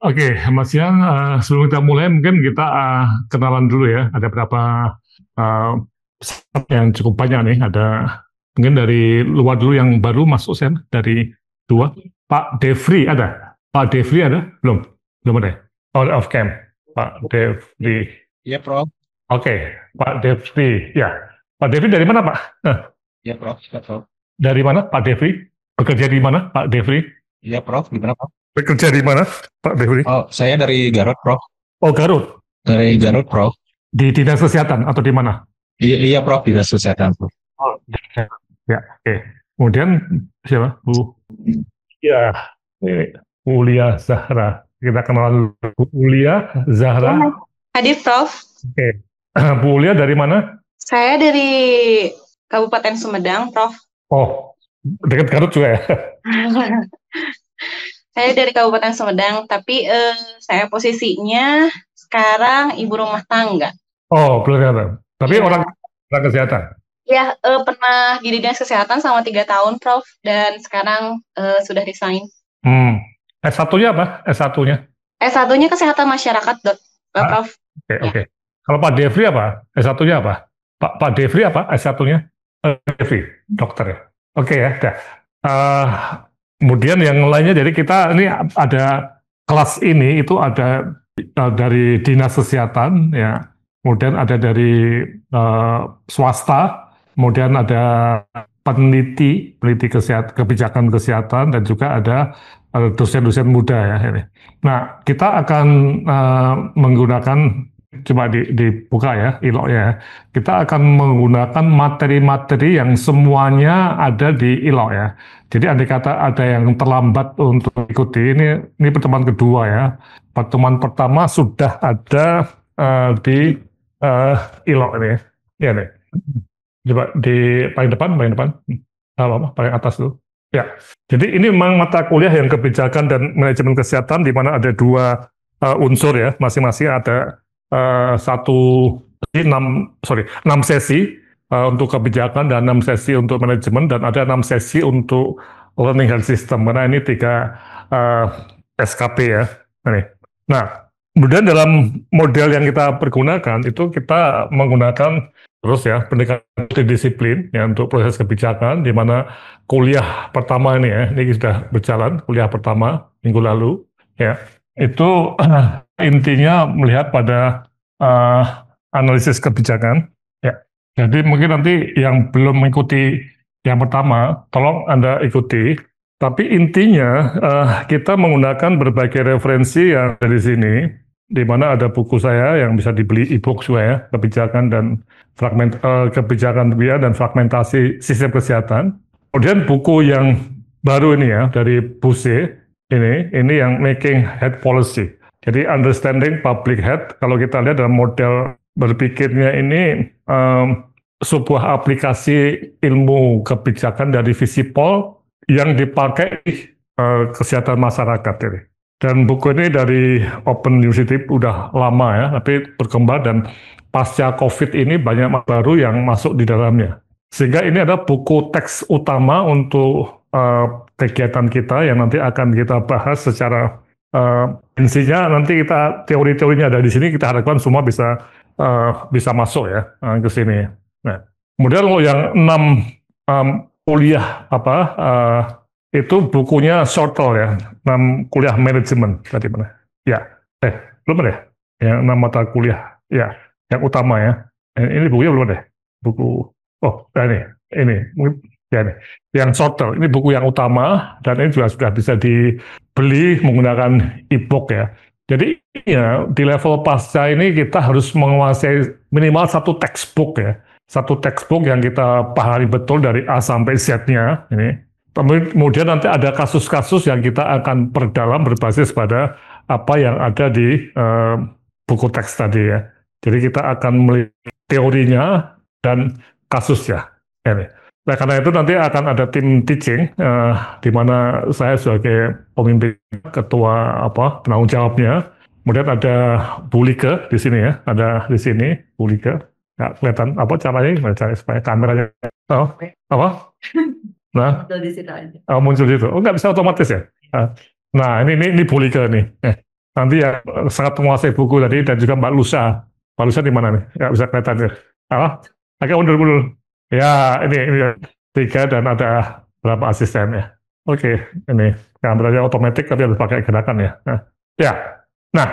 Oke, Mas Siang, sebelum kita mulai mungkin kita kenalan dulu ya. Ada berapa eh, peserta yang cukup banyak nih. Ada mungkin dari luar dulu yang baru masuk Sen, dari dua. Pak Devri ada? Pak Devri ada? Belum? Belum ada ya? Out of camp. Pak Devri. Iya, Prof. Oke, Pak Devri. Ya, Pak Devri dari mana Pak? Iya, Prof. Iya, Prof. Dari mana Pak Devri? Bekerja di mana Pak Devri? Iya, Prof. Gimana, Prof? Bekerja di mana Pak Devri? Oh, saya dari Garut, Prof. Oh, Garut. Dari Garut, Prof. Di dinas kesehatan atau di mana? Iya, iya, Prof. Dinas Kesehatan, Prof. Oh, ya, oke. Kemudian siapa? Ya, ini Ulia Zahra. Kita kenal dulu. Bu Ulia Ya, Zahra. Mas. Hadir, Prof. Oke. Bu Ulia dari mana? Saya dari Kabupaten Sumedang, Prof. Oh, dekat Garut juga ya. Saya dari Kabupaten Sumedang, tapi saya posisinya sekarang ibu rumah tangga. Oh, belum kelihatan. Tapi orang Iya. orang kesehatan. Ya, pernah di dinas kesehatan selama 3 tahun, Prof. Dan sekarang sudah resign. Hmm. S1-nya apa? S1-nya? S1-nya Kesehatan Masyarakat, Ah, Prof. oke, Ya. oke. Kalau Pak Devri apa? S1-nya apa? Pak Devri apa? S1-nya? Devri, dokter ya. Oke ya, dah. Eh, Kemudian yang lainnya, jadi kita ini ada kelas ini itu ada dari dinas kesehatan ya, kemudian ada dari swasta, kemudian ada peneliti kesehatan, kebijakan kesehatan, dan juga ada dosen-dosen muda ya ini. Nah, kita akan menggunakan, coba dibuka ya, ILO ya. Kita akan menggunakan materi-materi yang semuanya ada di ILO ya. Jadi andai kata ada yang terlambat untuk ikuti, ini pertemuan kedua ya. Pertemuan pertama sudah ada di ILO ini. Ya nih. Coba di paling depan. Apa, paling atas dulu. Ya. Jadi ini memang mata kuliah yang kebijakan dan manajemen kesehatan di mana ada dua unsur ya, masing-masing ada satu enam sesi untuk kebijakan dan 6 sesi untuk manajemen dan ada 6 sesi untuk learning health system karena ini tiga uh, SKP ya. Nah, kemudian dalam model yang kita pergunakan itu kita menggunakan terus ya pendekatan multidisiplin ya untuk proses kebijakan di mana kuliah pertama ini sudah berjalan kuliah pertama minggu lalu ya itu intinya melihat pada uh, analisis kebijakan ya. Jadi mungkin nanti yang belum mengikuti yang pertama, tolong Anda ikuti. Tapi intinya kita menggunakan berbagai referensi yang ada di sini, di mana ada buku saya yang bisa dibeli e-book juga ya, kebijakan dan kebijakan dia dan fragmentasi sistem kesehatan. Kemudian buku yang baru ini ya dari Buse ini yang Making Health Policy. Jadi understanding public health kalau kita lihat dalam model berpikirnya ini sebuah aplikasi ilmu kebijakan dari Visipol yang dipakai kesehatan masyarakat ini. Dan buku ini dari Open University udah lama ya, tapi berkembang dan pasca COVID ini banyak baru yang masuk di dalamnya. Sehingga ini ada buku teks utama untuk kegiatan kita yang nanti akan kita bahas secara intinya nanti kita teori-teorinya ada di sini kita harapkan semua bisa masuk ya ke sini. Nah, kemudian kalau yang 6 kuliah itu bukunya Shortle ya, 6 kuliah manajemen tadi mana? Ya, belum ada ya? Yang 6 mata kuliah, ya, yang utama ya. Ini bukunya belum ada. Buku, oh, ini, mungkin ya nih. Yang Shortle, ini buku yang utama dan ini juga sudah bisa dibeli menggunakan e-book ya. Jadi ya di level pasca ini kita harus menguasai minimal satu textbook ya, satu textbook yang kita pahami betul dari A sampai Z-nya ini. Kemudian nanti ada kasus-kasus yang kita akan perdalam berbasis pada apa yang ada di buku teks tadi ya. Jadi kita akan melihat teorinya dan kasusnya. Ini. Nah, karena itu nanti akan ada tim teaching di mana saya sebagai pemimpin ketua penanggung jawabnya. Kemudian ada Bu Like di sini ya, ada di sini Bu Like. Nggak kelihatan apa caranya, supaya kameranya apa? Nah, muncul di situ aja. Oh, nggak bisa otomatis ya? Nah, ini Bu Like nih. nanti yang sangat menguasai buku tadi, dan juga Mbak Lusa. Mbak Lusa di mana nih? Ya, bisa kelihatan ya. Agak mundur-mundur. Ya, ini 3 dan ada berapa asisten ya. Oke, ini kameranya otomatis tapi harus pakai gerakan ya. Nah,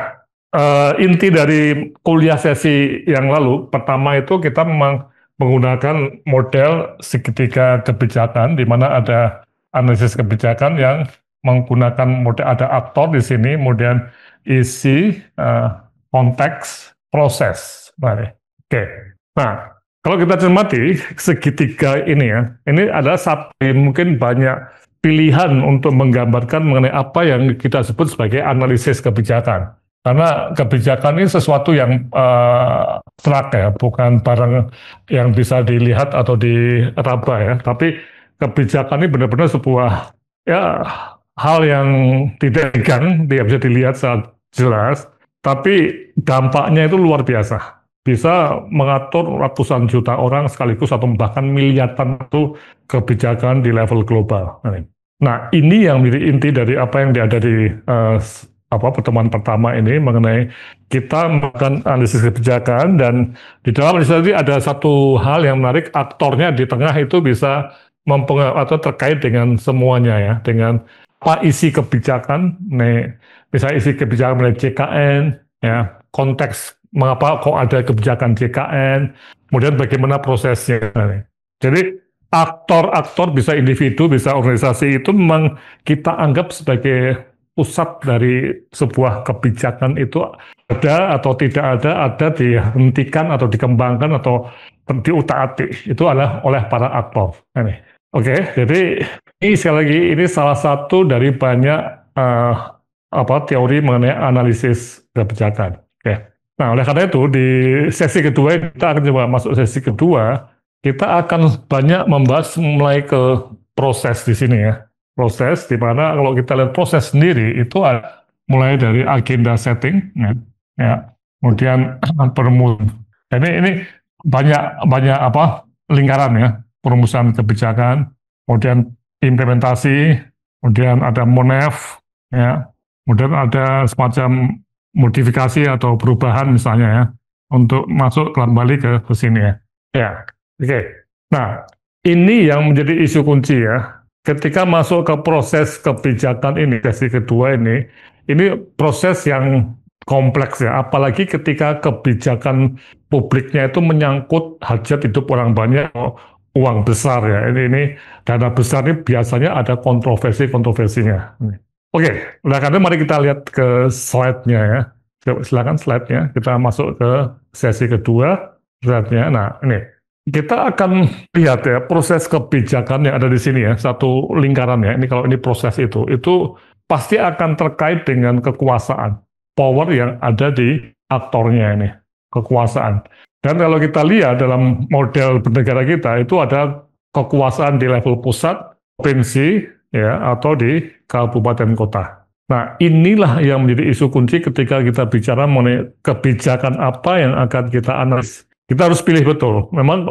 inti dari kuliah sesi yang lalu, pertama itu kita memang menggunakan model segitiga kebijakan, di mana ada analisis kebijakan yang menggunakan model, ada aktor di sini, kemudian isi, konteks, proses. Oke. Nah, kalau kita cermati segitiga ini ya, ini adalah satu mungkin banyak pilihan untuk menggambarkan mengenai apa yang kita sebut sebagai analisis kebijakan. Karena kebijakan ini sesuatu yang abstrak ya, bukan barang yang bisa dilihat atau diraba ya, tapi kebijakan ini benar-benar sebuah ya hal yang tidak bisa dilihat secara jelas, tapi dampaknya itu luar biasa. Bisa mengatur ratusan juta orang sekaligus atau bahkan miliaran itu kebijakan di level global. Nah, ini yang menjadi inti dari apa yang ada di pertemuan pertama ini mengenai kita melakukan analisis kebijakan, dan di dalam analisis tadi ada satu hal yang menarik, aktornya di tengah itu bisa mempengaruhi atau terkait dengan semuanya ya, dengan apa isi kebijakan, misalnya isi kebijakan mengenai JKN, ya, konteks mengapa kok ada kebijakan JKN, kemudian bagaimana prosesnya. Jadi aktor-aktor bisa individu, bisa organisasi, itu memang kita anggap sebagai pusat dari sebuah kebijakan itu ada atau tidak ada dihentikan atau dikembangkan atau diutak-atik, itu adalah oleh para aktor. Oke, jadi ini sekali lagi ini salah satu dari banyak teori mengenai analisis kebijakan. Oke. Nah, oleh karena itu di sesi kedua kita akan coba masuk sesi kedua, kita akan banyak membahas mulai ke proses di sini ya. Proses di mana kalau kita lihat proses sendiri itu mulai dari agenda setting ya, kemudian perumusan. Ini banyak lingkaran ya, perumusan kebijakan, kemudian implementasi, kemudian ada monef ya, kemudian ada semacam modifikasi atau perubahan misalnya ya, untuk masuk kembali ke sini ya. Ya, oke. Nah, ini yang menjadi isu kunci ya. Ketika masuk ke proses kebijakan ini, sesi kedua ini proses yang kompleks ya, apalagi ketika kebijakan publiknya itu menyangkut hajat hidup orang banyak, uang besar ya. Ini dana besar ini biasanya ada kontroversinya. Oke, karena mari kita lihat ke slide-nya ya. Silakan slide-nya, kita masuk ke sesi kedua slide-nya. Nah, ini kita akan lihat ya proses kebijakan yang ada di sini ya, satu lingkaran ya. Ini kalau ini proses itu pasti akan terkait dengan kekuasaan, power yang ada di aktornya ini, kekuasaan. Dan kalau kita lihat dalam model bernegara kita itu ada kekuasaan di level pusat, provinsi ya, atau di kabupaten kota. Nah, inilah yang menjadi isu kunci ketika kita bicara mengenai kebijakan apa yang akan kita analisis. Kita harus pilih betul. Memang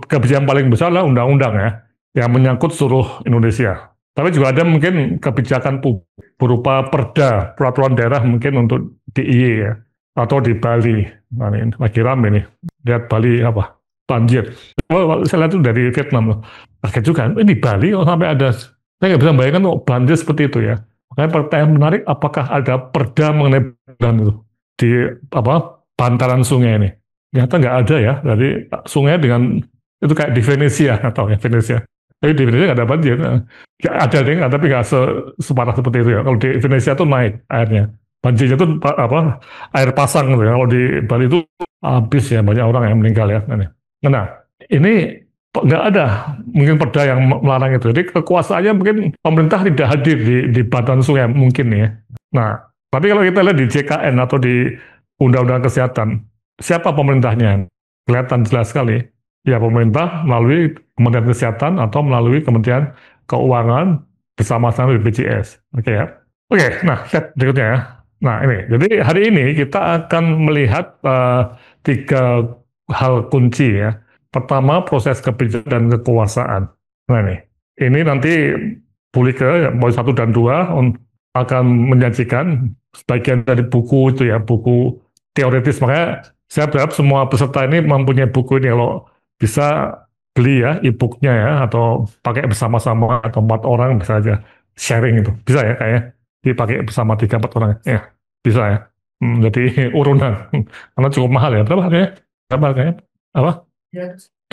kebijakan paling besar adalah undang-undang ya, yang menyangkut seluruh Indonesia. Tapi juga ada mungkin kebijakan berupa perda, peraturan daerah mungkin untuk DIY ya, atau di Bali. Nah, ini lagi rame nih. Lihat Bali banjir. Saya lihat itu dari Vietnam loh. Kaget juga, ini Bali sampai ada, saya nggak bisa bayangkan banjir seperti itu ya. Makanya pertanyaan menarik, apakah ada perda mengenai itu di bantaran sungai ini? Ternyata nggak ada ya, dari sungai dengan itu kayak di Venesia atau ya Venesia. Tapi di Venesia nggak ada banjir. Ya, ada deh, tapi nggak separah seperti itu ya. Kalau di Venesia itu naik airnya, banjirnya itu air pasang gitu ya. Kalau di Bali itu habis ya, banyak orang yang meninggal ya. Nah, ini nggak ada mungkin perda yang melarang itu. Jadi kekuasaannya mungkin pemerintah tidak hadir di bantaran sungai mungkin ya. Nah, tapi kalau kita lihat di JKN atau di Undang-Undang Kesehatan, siapa pemerintahnya? Kelihatan jelas sekali. Ya, pemerintah melalui Kementerian Kesehatan atau melalui Kementerian Keuangan bersama-sama BPJS. Oke ya. Oke, nah slide berikutnya ya. Nah ini, jadi hari ini kita akan melihat 3 hal kunci ya. Pertama, proses kebijakan dan kekuasaan. Nah ini nanti Bulike, poin 1 dan 2 akan menyajikan sebagian dari buku itu ya, buku teoritis. Makanya saya berharap semua peserta ini mempunyai buku ini. Kalau bisa beli ya e-booknya ya, atau pakai bersama-sama atau 4 orang bisa aja sharing itu. Bisa ya kayaknya dipakai bersama 3-4 orang ya, bisa ya. Jadi urunan karena cukup mahal ya. Berapa harganya? Berapa harganya? Apa?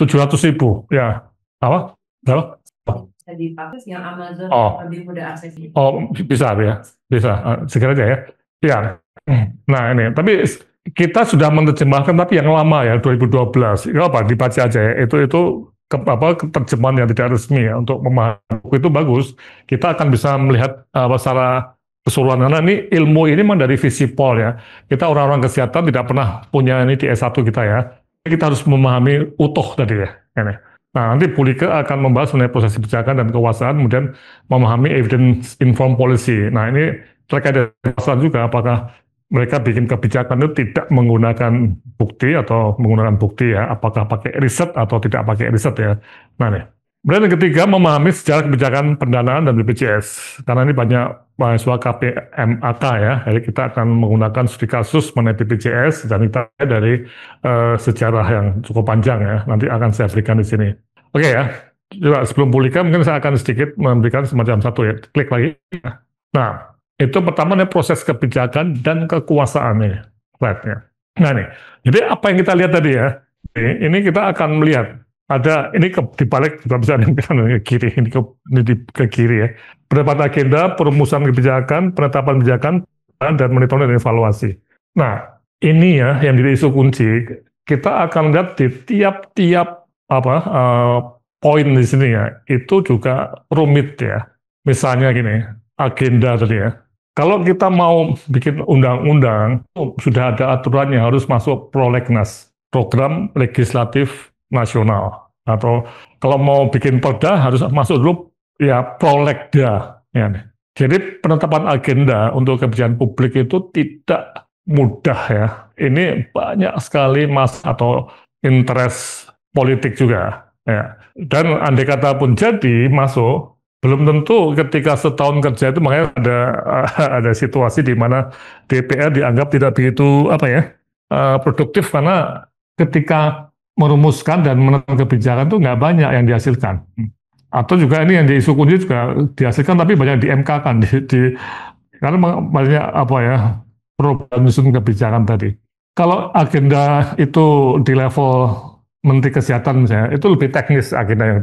700.000 ya. Apa? Berapa? Di paket yang Amazon Oh. lebih mudah aksesnya. Oh, bisa ya, bisa. Segera aja ya. Ya. Nah ini, tapi kita sudah menerjemahkan tapi yang lama ya, 2012. Itu apa? Dibaca aja ya. Itu terjemahan yang tidak resmi ya, untuk memahami buku itu bagus. Kita akan bisa melihat secara keseluruhan, karena ini ilmu ini memang dari Visipol ya. Kita orang-orang kesehatan tidak pernah punya ini di S1 kita ya. Kita harus memahami utuh tadi ya. Ini. Nah, nanti Bu Like akan membahas mengenai proses kebijakan dan kekuasaan, kemudian memahami evidence informed policy. Nah, ini terkait dengan kekuasaan juga, apakah mereka bikin kebijakan itu tidak menggunakan bukti atau menggunakan bukti ya, apakah pakai riset atau tidak pakai riset ya. Nah, nih. Kemudian yang ketiga, memahami sejarah kebijakan pendanaan dan BPJS. Karena ini banyak mahasiswa KPMAK ya, jadi kita akan menggunakan studi kasus mengenai BPJS dan kita dari sejarah yang cukup panjang ya, nanti akan saya berikan di sini. Oke ya, coba sebelum publikasi mungkin saya akan sedikit memberikan semacam satu ya, klik lagi. Nah, itu pertama nih proses kebijakan dan kekuasaan nih, slide-nya. Nah nih, jadi apa yang kita lihat tadi ya, ini kita akan melihat ada ini di balik kita bisa ke kiri, ini ke kiri ya. Pendapat agenda, perumusan kebijakan, penetapan kebijakan, dan monitoring dan evaluasi. Nah, ini ya yang jadi isu kunci. Kita akan lihat di tiap-tiap poin di sini ya, itu juga rumit ya. Misalnya gini, agenda tadi ya. Kalau kita mau bikin undang-undang, sudah ada aturannya harus masuk prolegnas, program legislatif nasional. Atau kalau mau bikin perda harus masuk dulu ya prolegda. Ya. Jadi penetapan agenda untuk kebijakan publik itu tidak mudah ya. Ini banyak sekali atau interest politik juga. Ya. Dan andai kata pun jadi masuk, belum tentu ketika setahun kerja itu, makanya ada situasi di mana DPR dianggap tidak begitu produktif, karena ketika merumuskan dan menentukan kebijakan itu nggak banyak yang dihasilkan. Atau juga ini yang diisu kunci juga dihasilkan tapi banyak di MK kan, karena banyak perubahan menyusun kebijakan tadi. Kalau agenda itu di level Menteri Kesehatan misalnya, itu lebih teknis agenda yang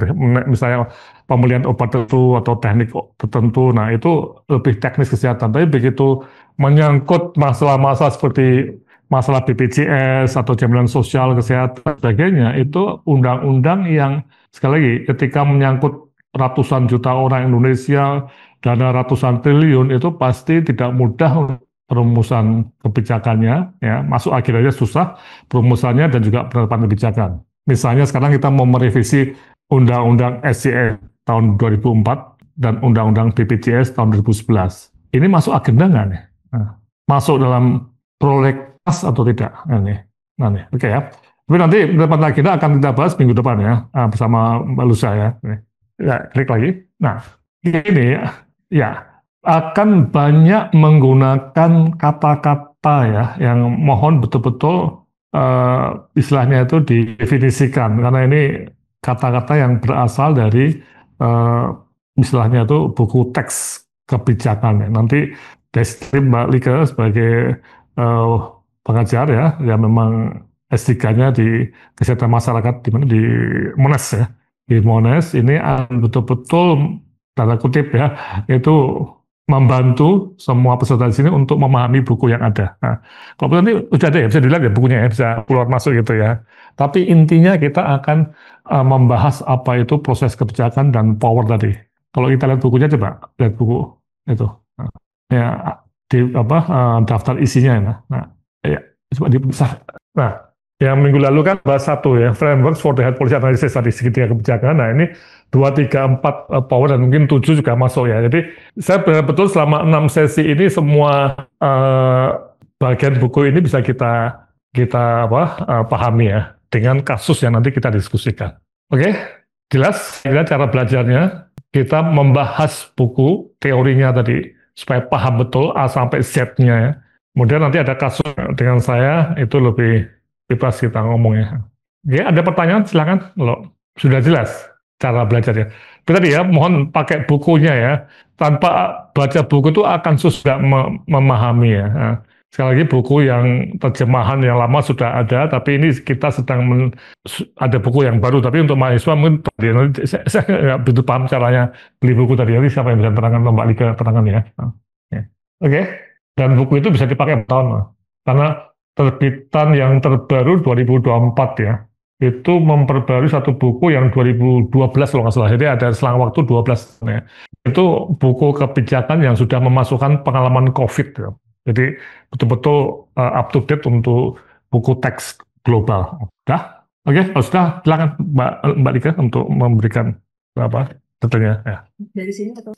misalnya pembelian obat tertentu atau teknik tertentu, nah itu lebih teknis kesehatan. Tapi begitu menyangkut masalah-masalah seperti masalah BPJS atau jaminan sosial kesehatan sebagainya, itu undang-undang yang sekali lagi ketika menyangkut ratusan juta orang Indonesia, dana ratusan triliun, itu pasti tidak mudah perumusan kebijakannya ya, masuk akhirnya susah perumusannya dan juga penerapan kebijakan. Misalnya sekarang kita mau merevisi Undang-Undang SCE tahun 2004 dan Undang-Undang BPJS tahun 2011. Ini masuk agenda nggak nih? Nah, masuk dalam prolegnas atau tidak? Nah, oke ya. Tapi nanti penerapan agenda akan kita bahas minggu depan ya, bersama Mbak Lusa ya. Ya, klik lagi. Nah, ini ya akan banyak menggunakan kata-kata ya yang mohon betul-betul istilahnya itu didefinisikan, karena ini kata-kata yang berasal dari istilahnya itu buku teks kebijakan ya. Nanti dari Mbak Like sebagai pengajar ya, yang memang S3-nya di kesehatan masyarakat di Monash ya, di Monash ini betul-betul tanda kutip ya, itu membantu semua peserta di sini untuk memahami buku yang ada. Nah, kalau nanti udah ada ya, bisa dilihat ya bukunya ya, bisa keluar masuk gitu ya. Tapi intinya kita akan membahas apa itu proses kebijakan dan power tadi. Kalau kita lihat bukunya, coba lihat buku itu. Nah, ya di daftar isinya ya. Nah, ya coba dibesar. Nah, yang minggu lalu kan bahas satu ya, framework for the health policy analysis tadi segitiga kebijakan. Nah, ini 2, 3, 4 power dan mungkin 7 juga masuk ya. Jadi saya betul selama 6 sesi ini semua bagian buku ini bisa kita pahami ya dengan kasus yang nanti kita diskusikan. Oke, jelas? Cara belajarnya kita membahas buku teorinya tadi supaya paham betul A sampai Z-nya ya. Kemudian nanti ada kasus dengan saya, itu lebih bebas kita ngomongnya. Ya, ada pertanyaan silakan. Lo sudah jelas cara belajarnya. Tapi tadi ya, mohon pakai bukunya ya. Tanpa baca buku itu akan susah memahami ya. Nah, sekali lagi buku yang terjemahan yang lama sudah ada, tapi ini kita sedang ada buku yang baru. Tapi untuk mahasiswa mungkin saya nggak begitu paham caranya beli buku tadi. Nanti siapa yang bisa terangkan, Mbak Lika terangkan ya. Oke. Dan buku itu bisa dipakai tahun, karena terbitan yang terbaru 2024 ya, itu memperbarui satu buku yang 2012 kalau nggak salah, jadi ada selang waktu 12 ya. Itu buku kebijakan yang sudah memasukkan pengalaman COVID ya. Jadi betul-betul up to date untuk buku teks global. Sudah? Oke, kalau sudah silakan Mbak Lika untuk memberikan apa detailnya ya. Dari sini atau?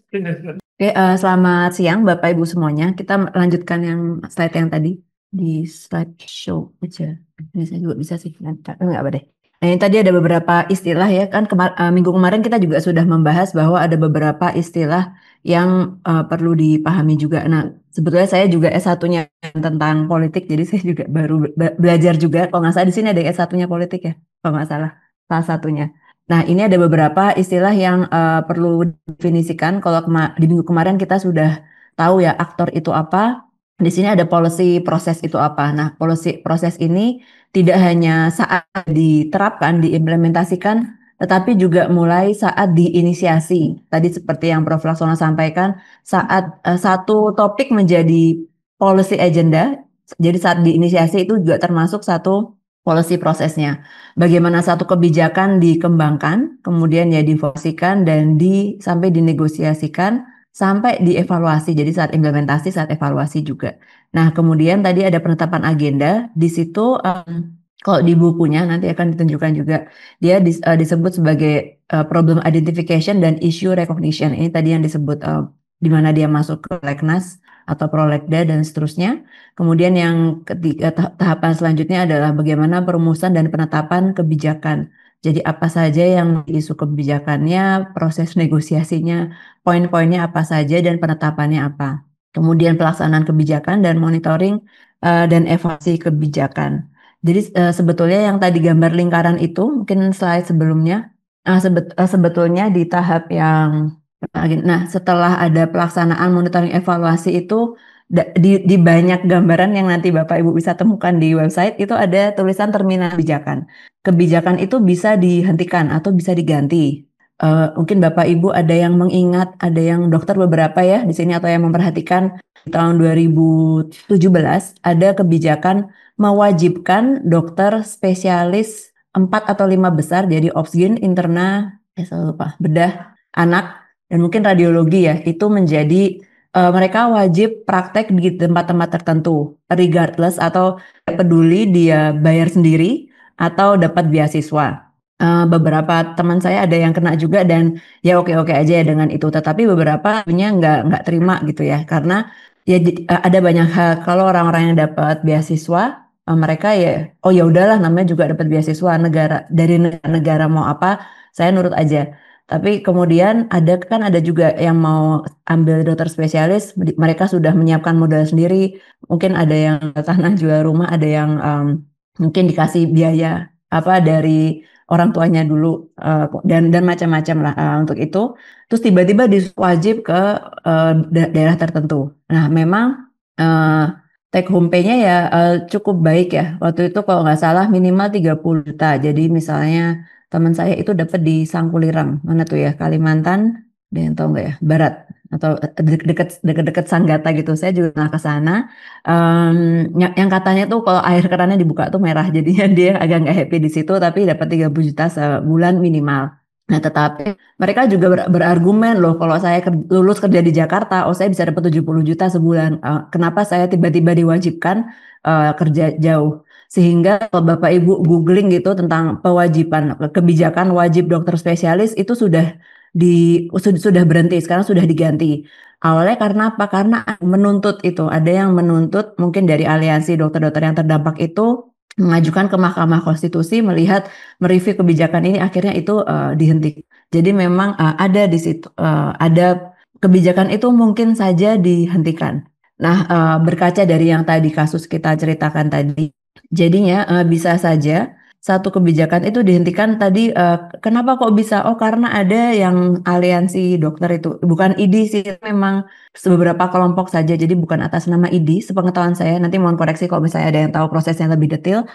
Oke, selamat siang Bapak Ibu semuanya. Kita lanjutkan yang slide yang tadi di slide show aja. Ini saya juga bisa sih, enggak apa deh. Nah, ini tadi ada beberapa istilah ya kan. Minggu kemarin kita juga sudah membahas bahwa ada beberapa istilah yang perlu dipahami juga. Nah, sebetulnya saya juga S1-nya tentang politik, jadi saya juga baru belajar juga. Kalau nggak salah di sini ada S1-nya politik ya, kalau nggak salah satunya. Nah, ini ada beberapa istilah yang perlu didefinisikan. Kalau di minggu kemarin kita sudah tahu ya aktor itu apa. Di sini ada policy proses itu apa. Nah, policy proses ini tidak hanya saat diterapkan, diimplementasikan, tetapi juga mulai saat diinisiasi. Tadi seperti yang Prof. Laksono sampaikan, saat satu topik menjadi policy agenda, jadi saat diinisiasi itu juga termasuk satu policy prosesnya. Bagaimana satu kebijakan dikembangkan, kemudian ya difungsikan dan sampai dinegosiasikan, sampai dievaluasi. Jadi saat implementasi, saat evaluasi juga. Nah, kemudian tadi ada penetapan agenda. Di situ kalau di bukunya nanti akan ditunjukkan juga, dia disebut sebagai problem identification dan issue recognition. Ini tadi yang disebut di mana dia masuk ke Prolegnas atau Prolegda dan seterusnya. Kemudian yang ketiga, tahapan selanjutnya adalah bagaimana perumusan dan penetapan kebijakan. Jadi apa saja yang isu kebijakannya, proses negosiasinya, poin-poinnya apa saja dan penetapannya apa. Kemudian pelaksanaan kebijakan dan monitoring dan evaluasi kebijakan. Jadi sebetulnya yang tadi gambar lingkaran itu, mungkin slide sebelumnya, sebetulnya di tahap yang nah, setelah ada pelaksanaan monitoring evaluasi itu di banyak gambaran yang nanti Bapak Ibu bisa temukan di website itu ada tulisan terminal kebijakan. Kebijakan itu bisa dihentikan atau bisa diganti. Mungkin Bapak Ibu ada yang mengingat, ada yang dokter beberapa ya di sini atau yang memperhatikan di tahun 2017 ada kebijakan mewajibkan dokter spesialis 4 atau 5 besar, jadi obsgin, interna, saya lupa, bedah, anak, dan mungkin radiologi ya, itu menjadi mereka wajib praktek di tempat-tempat tertentu, regardless atau peduli dia bayar sendiri atau dapat beasiswa. Beberapa teman saya ada yang kena juga dan ya oke-oke aja ya dengan itu, tetapi beberapa punya nggak terima gitu ya, karena ya ada banyak hal kalau orang-orang yang dapat beasiswa mereka ya oh ya udahlah namanya juga dapat beasiswa negara dari negara mau apa saya nurut aja. Tapi kemudian ada juga yang mau ambil dokter spesialis, mereka sudah menyiapkan modal sendiri, mungkin ada yang tanah jual rumah, ada yang mungkin dikasih biaya apa dari orang tuanya dulu dan macam-macam lah untuk itu. Terus tiba-tiba wajib ke daerah tertentu. Nah, memang take home pay-nya ya cukup baik ya. Waktu itu kalau nggak salah minimal 30 juta. Jadi misalnya teman saya itu dapat di Sangkulirang, mana tuh ya, Kalimantan, ada yang tahu nggak ya, Barat atau dekat Sanggata gitu. Saya juga pernah ke sana. Yang katanya tuh kalau air kerannya dibuka tuh merah, jadinya dia agak nggak happy di situ, tapi dapat 30 juta sebulan minimal. Nah, tetapi mereka juga berargumen loh, kalau saya lulus kerja di Jakarta, saya bisa dapat 70 juta sebulan. Kenapa saya tiba-tiba diwajibkan kerja jauh? Sehingga kalau Bapak Ibu googling gitu tentang kewajiban kebijakan wajib dokter spesialis itu sudah berhenti, sekarang sudah diganti. Awalnya karena apa? Karena menuntut itu, ada yang menuntut mungkin dari aliansi dokter-dokter yang terdampak itu mengajukan ke Mahkamah Konstitusi melihat mereview kebijakan ini, akhirnya itu dihentikan. Jadi memang ada di situ ada kebijakan itu mungkin saja dihentikan. Nah, berkaca dari yang tadi kasus kita ceritakan tadi, jadinya bisa saja satu kebijakan itu dihentikan tadi. Kenapa kok bisa? Oh, karena ada yang aliansi dokter itu, bukan ID sih, memang beberapa kelompok saja, jadi bukan atas nama ID. Sepengetahuan saya, nanti mohon koreksi kalau misalnya ada yang tahu prosesnya lebih detail.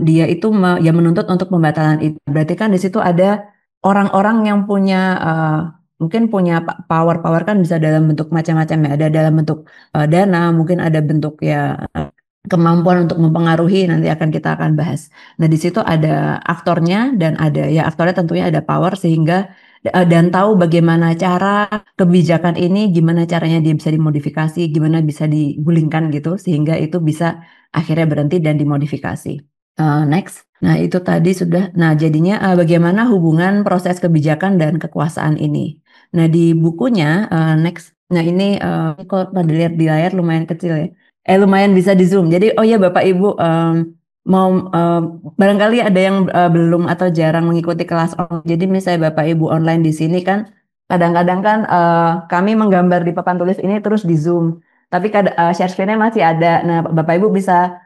Dia itu ya menuntut untuk pembatalan itu. Berarti kan di situ ada orang-orang yang punya mungkin punya power kan bisa dalam bentuk macam-macam ya. Ada dalam bentuk dana, mungkin ada bentuk ya kemampuan untuk mempengaruhi, nanti kita akan bahas. Nah, di situ ada aktornya dan ada ya aktornya tentunya ada power sehingga dan tahu bagaimana cara kebijakan ini, gimana caranya dia bisa dimodifikasi, gimana bisa digulingkan gitu sehingga itu bisa akhirnya berhenti dan dimodifikasi. Next. Nah, itu tadi sudah. Nah, jadinya bagaimana hubungan proses kebijakan dan kekuasaan ini. Nah, di bukunya next. Nah, ini kok pada lihat di layar lumayan kecil ya. Lumayan bisa di zoom. Jadi, oh ya Bapak Ibu mau barangkali ada yang belum atau jarang mengikuti kelas online. Jadi misalnya Bapak Ibu online di sini kan kadang-kadang kan kami menggambar di papan tulis ini terus di zoom. Tapi share screen-nya masih ada. Nah, Bapak Ibu bisa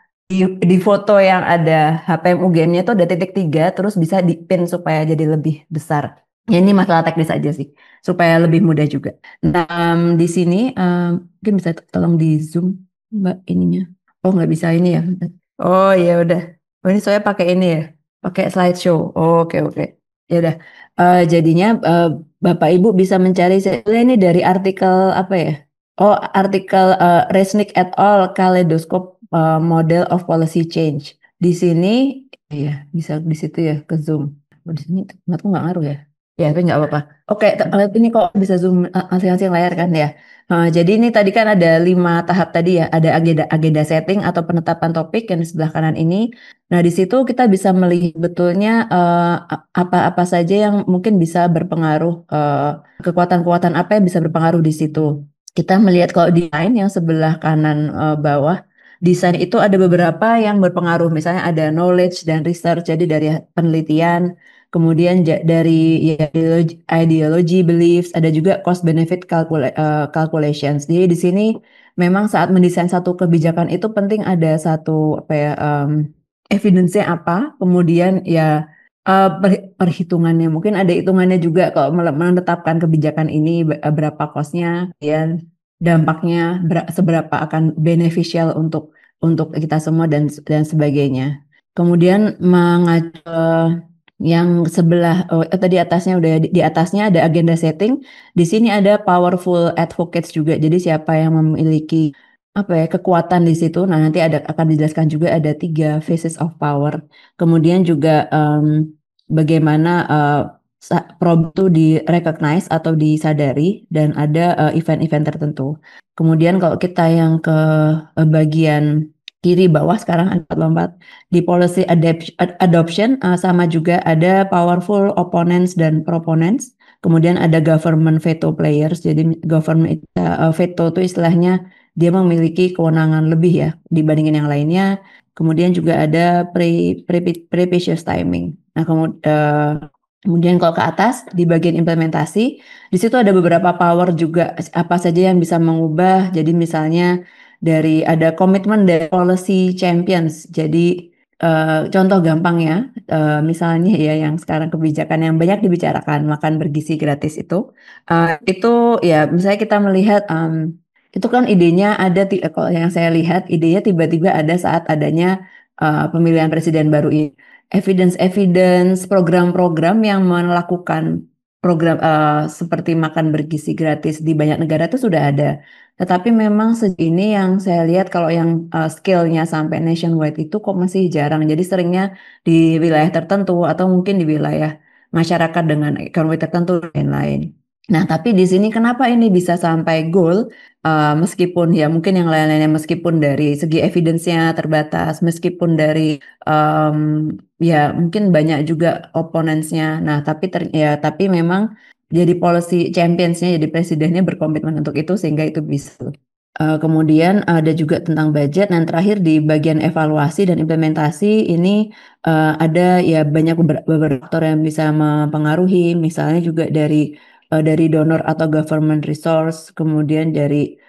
di foto yang ada HPM UGM-nya itu ada titik 3 terus bisa dipin supaya jadi lebih besar. Ya, ini masalah teknis aja sih supaya lebih mudah juga. Nah, di sini mungkin bisa tolong di zoom Mbak ininya. Oh, nggak bisa ini ya. Oh, ya udah. Oh, ini saya pakai ini ya. Pakai slideshow. Oh, oke. Ya udah. Jadinya Bapak Ibu bisa mencari ini dari artikel apa ya? Oh, artikel Resnick et al. Kaleidoscope Model of Policy Change. Di sini ya bisa di situ ya ke zoom. Oh, di sini aku nggak ngaruh ya. Ya, tapi nggak apa-apa. Oke, ini kok bisa zoom masing-masing layar kan ya. Jadi ini tadi kan ada 5 tahap tadi ya. Ada agenda setting atau penetapan topik yang di sebelah kanan ini. Nah, di situ kita bisa melihat betulnya apa-apa saja yang mungkin bisa berpengaruh, kekuatan-kekuatan apa yang bisa berpengaruh di situ. Kita melihat kalau desain yang sebelah kanan bawah, desain itu ada beberapa yang berpengaruh. Misalnya ada knowledge dan research, jadi dari penelitian. Kemudian dari ya, ideology, beliefs, ada juga cost benefit calculations. Jadi di sini memang saat mendesain satu kebijakan itu penting ada satu apa ya evidence-nya apa, kemudian ya perhitungannya. Mungkin ada hitungannya juga kalau menetapkan kebijakan ini berapa cost-nya, ya dampaknya seberapa akan beneficial untuk kita semua dan sebagainya. Kemudian mengacu yang sebelah tadi atasnya udah di atasnya ada agenda setting. Di sini ada powerful advocates juga. Jadi siapa yang memiliki apa ya kekuatan di situ. Nah, nanti akan dijelaskan juga ada 3 phases of power. Kemudian juga bagaimana problem itu di-recognize atau disadari dan ada event-event tertentu. Kemudian kalau kita yang ke bagian kiri bawah sekarang ada lompat di policy adoption sama juga ada powerful opponents dan proponents. Kemudian ada government veto players. Jadi government veto itu istilahnya dia memiliki kewenangan lebih ya dibandingin yang lainnya. Kemudian juga ada prepecious timing. Nah, kemudian kalau ke atas di bagian implementasi, di situ ada beberapa power juga apa saja yang bisa mengubah. Jadi misalnya dari ada komitmen dari policy champions. Jadi contoh gampang ya, misalnya ya yang sekarang kebijakan yang banyak dibicarakan makan bergizi gratis itu ya misalnya kita melihat itu kan idenya ada kalau yang saya lihat idenya tiba-tiba ada saat adanya pemilihan presiden baru ini. Evidence program-program yang melakukan program seperti makan bergizi gratis di banyak negara itu sudah ada. Tetapi memang sejauh ini yang saya lihat kalau yang scale-nya sampai nationwide itu kok masih jarang. Jadi seringnya di wilayah tertentu atau mungkin di wilayah masyarakat dengan ekonomi tertentu dan lain-lain. Nah, tapi di sini kenapa ini bisa sampai goal? Meskipun ya mungkin yang lain-lainnya meskipun dari segi evidence-nya terbatas, meskipun dari ya mungkin banyak juga opponents-nya. Nah, tapi memang jadi policy champions-nya, jadi presidennya berkomitmen untuk itu sehingga itu bisa. Kemudian ada juga tentang budget. Dan terakhir di bagian evaluasi dan implementasi ini ada ya banyak beberapa faktor yang bisa mempengaruhi. Misalnya juga dari dari donor atau government resource, kemudian dari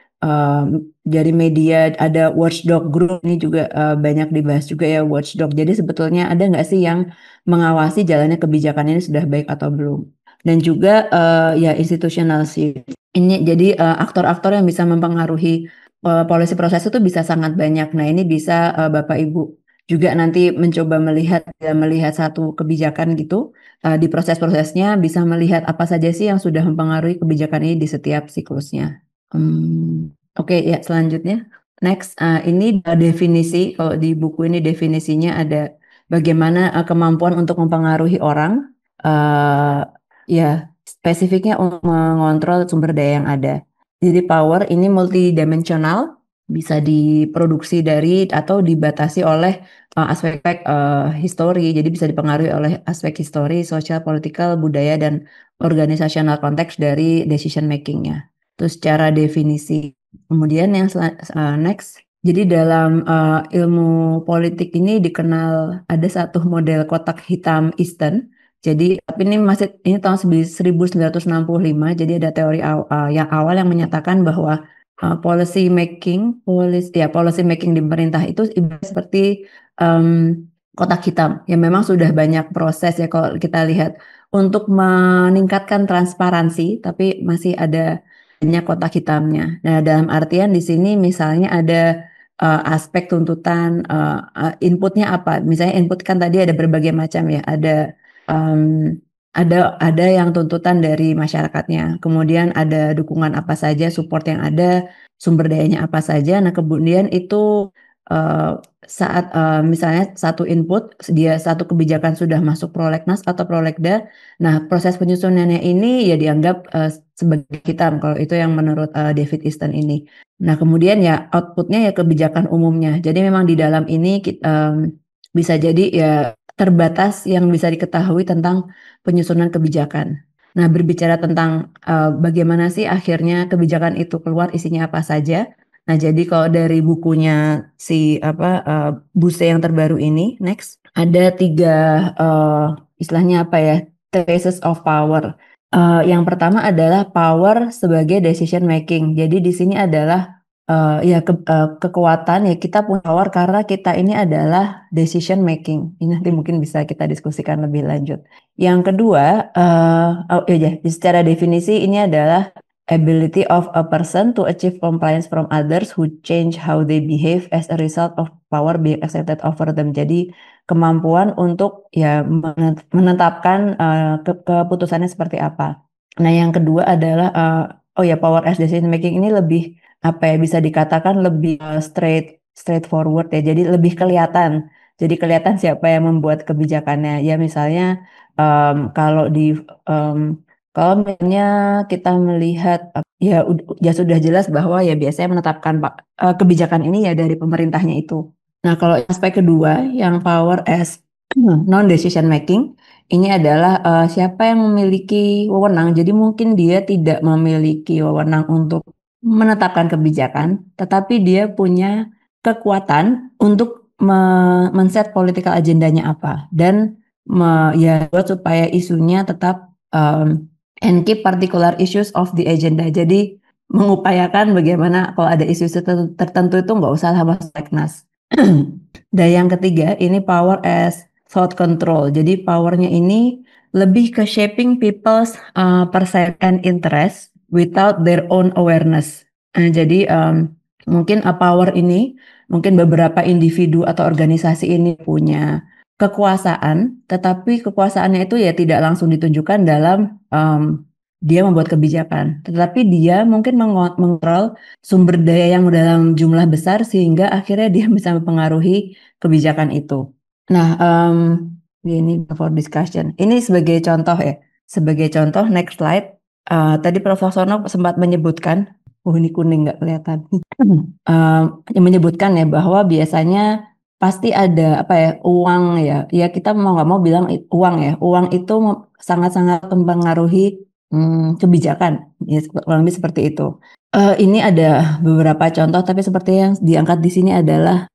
media, ada watchdog group ini juga banyak dibahas juga ya watchdog. Jadi sebetulnya ada nggak sih yang mengawasi jalannya kebijakan ini sudah baik atau belum? Dan juga ya institutional shift. Ini jadi aktor-aktor yang bisa mempengaruhi policy proses itu bisa sangat banyak. Nah ini bisa Bapak Ibu juga nanti mencoba melihat satu kebijakan gitu di proses-prosesnya bisa melihat apa saja sih yang sudah mempengaruhi kebijakan ini di setiap siklusnya. Oke, ya selanjutnya next ini definisi, kalau di buku ini definisinya ada bagaimana kemampuan untuk mempengaruhi orang, ya spesifiknya untuk mengontrol sumber daya yang ada. Jadi power ini multidimensional, bisa diproduksi dari atau dibatasi oleh aspek histori, jadi bisa dipengaruhi oleh aspek histori, sosial, politikal, budaya, dan organisasional konteks dari decision making-nya. Terus secara definisi. Kemudian yang next, jadi dalam ilmu politik ini dikenal ada satu model kotak hitam Easton. Jadi tapi ini tahun 1965. Jadi ada teori yang awal yang menyatakan bahwa policy making di pemerintah itu seperti kotak hitam yang memang sudah banyak proses ya kalau kita lihat untuk meningkatkan transparansi, tapi masih ada banyak kotak hitamnya. Nah, dalam artian di sini misalnya ada aspek tuntutan inputnya apa? Misalnya input kan tadi ada berbagai macam ya. Ada yang tuntutan dari masyarakatnya. Kemudian ada dukungan apa saja, support yang ada, sumber dayanya apa saja. Nah, kemudian itu saat misalnya satu input, satu kebijakan sudah masuk prolegnas atau prolegda. Nah, proses penyusunannya ini ya dianggap sebagai hitam kalau itu yang menurut David Easton ini. Nah, kemudian ya outputnya ya kebijakan umumnya. Jadi memang di dalam ini bisa jadi ya terbatas yang bisa diketahui tentang penyusunan kebijakan. Nah, berbicara tentang bagaimana sih akhirnya kebijakan itu keluar, isinya apa saja. Nah, jadi kalau dari bukunya si Buse yang terbaru ini, next, ada 3 istilahnya apa ya, traces of power. Yang pertama adalah power sebagai decision making. Jadi di sini adalah kekuatan ya, kita punya power karena kita ini adalah decision making. Ini nanti mungkin bisa kita diskusikan lebih lanjut. Yang kedua, secara definisi ini adalah ability of a person to achieve compliance from others who change how they behave as a result of power being exerted over them. Jadi kemampuan untuk ya menetapkan keputusannya seperti apa. Nah, yang kedua adalah power as decision making ini lebih bisa dikatakan lebih straightforward ya. Jadi lebih kelihatan. Jadi kelihatan siapa yang membuat kebijakannya. Ya misalnya kalau misalnya kita melihat ya sudah jelas bahwa ya biasanya menetapkan kebijakan ini ya dari pemerintahnya itu. Nah, kalau aspek kedua yang power as non decision making ini adalah siapa yang memiliki wewenang. Jadi mungkin dia tidak memiliki wewenang untuk menetapkan kebijakan, tetapi dia punya kekuatan untuk men-set political agendanya apa dan buat supaya isunya tetap and keep particular issues of the agenda. Jadi mengupayakan bagaimana kalau ada isu tertentu itu nggak usah masuk legnas. Dan yang ketiga ini power as thought control. Jadi powernya ini lebih ke shaping people's perception and interest without their own awareness. Jadi mungkin power ini, mungkin beberapa individu atau organisasi ini punya kekuasaan, tetapi kekuasaannya itu ya tidak langsung ditunjukkan dalam dia membuat kebijakan, tetapi dia mungkin mengontrol sumber daya yang dalam jumlah besar sehingga akhirnya dia bisa mempengaruhi kebijakan itu. Nah, ini for discussion. Ini sebagai contoh ya. Sebagai contoh, next slide. Tadi Prof. Sono sempat menyebutkan, ini kuning nggak kelihatan, yang menyebutkan ya bahwa biasanya pasti ada uang ya. Ya kita mau nggak mau bilang uang ya. Uang itu sangat-sangat mempengaruhi kebijakan. Ya, kurang lebih seperti itu. Ini ada beberapa contoh, tapi seperti yang diangkat di sini adalah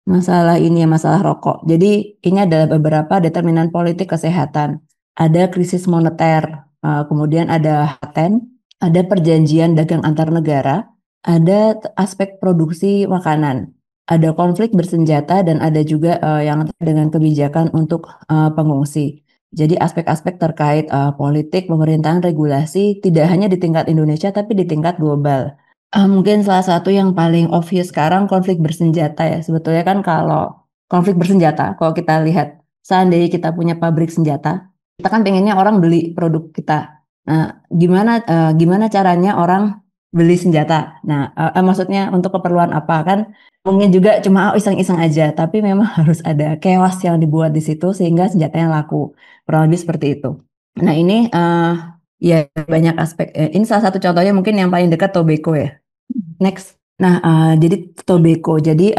masalah rokok. Jadi ini adalah beberapa determinan politik kesehatan. Ada krisis moneter, kemudian ada HATEN, ada perjanjian dagang antar negara, ada aspek produksi makanan, ada konflik bersenjata, dan ada juga yang dengan kebijakan untuk pengungsi. Jadi aspek-aspek terkait politik, pemerintahan, regulasi tidak hanya di tingkat Indonesia tapi di tingkat global. Mungkin salah satu yang paling obvious sekarang konflik bersenjata ya. Sebetulnya kan kalau konflik bersenjata, kalau kita lihat seandainya kita punya pabrik senjata, kita kan pengennya orang beli produk kita. Nah, gimana caranya orang beli senjata? Nah, maksudnya untuk keperluan apa kan? Mungkin juga cuma iseng-iseng aja, tapi memang harus ada chaos yang dibuat di situ sehingga senjatanya laku. Kurang lebih seperti itu. Nah, ini ya banyak aspek. Ini salah satu contohnya mungkin yang paling dekat tobacco ya. Next. Nah, jadi tobacco. Jadi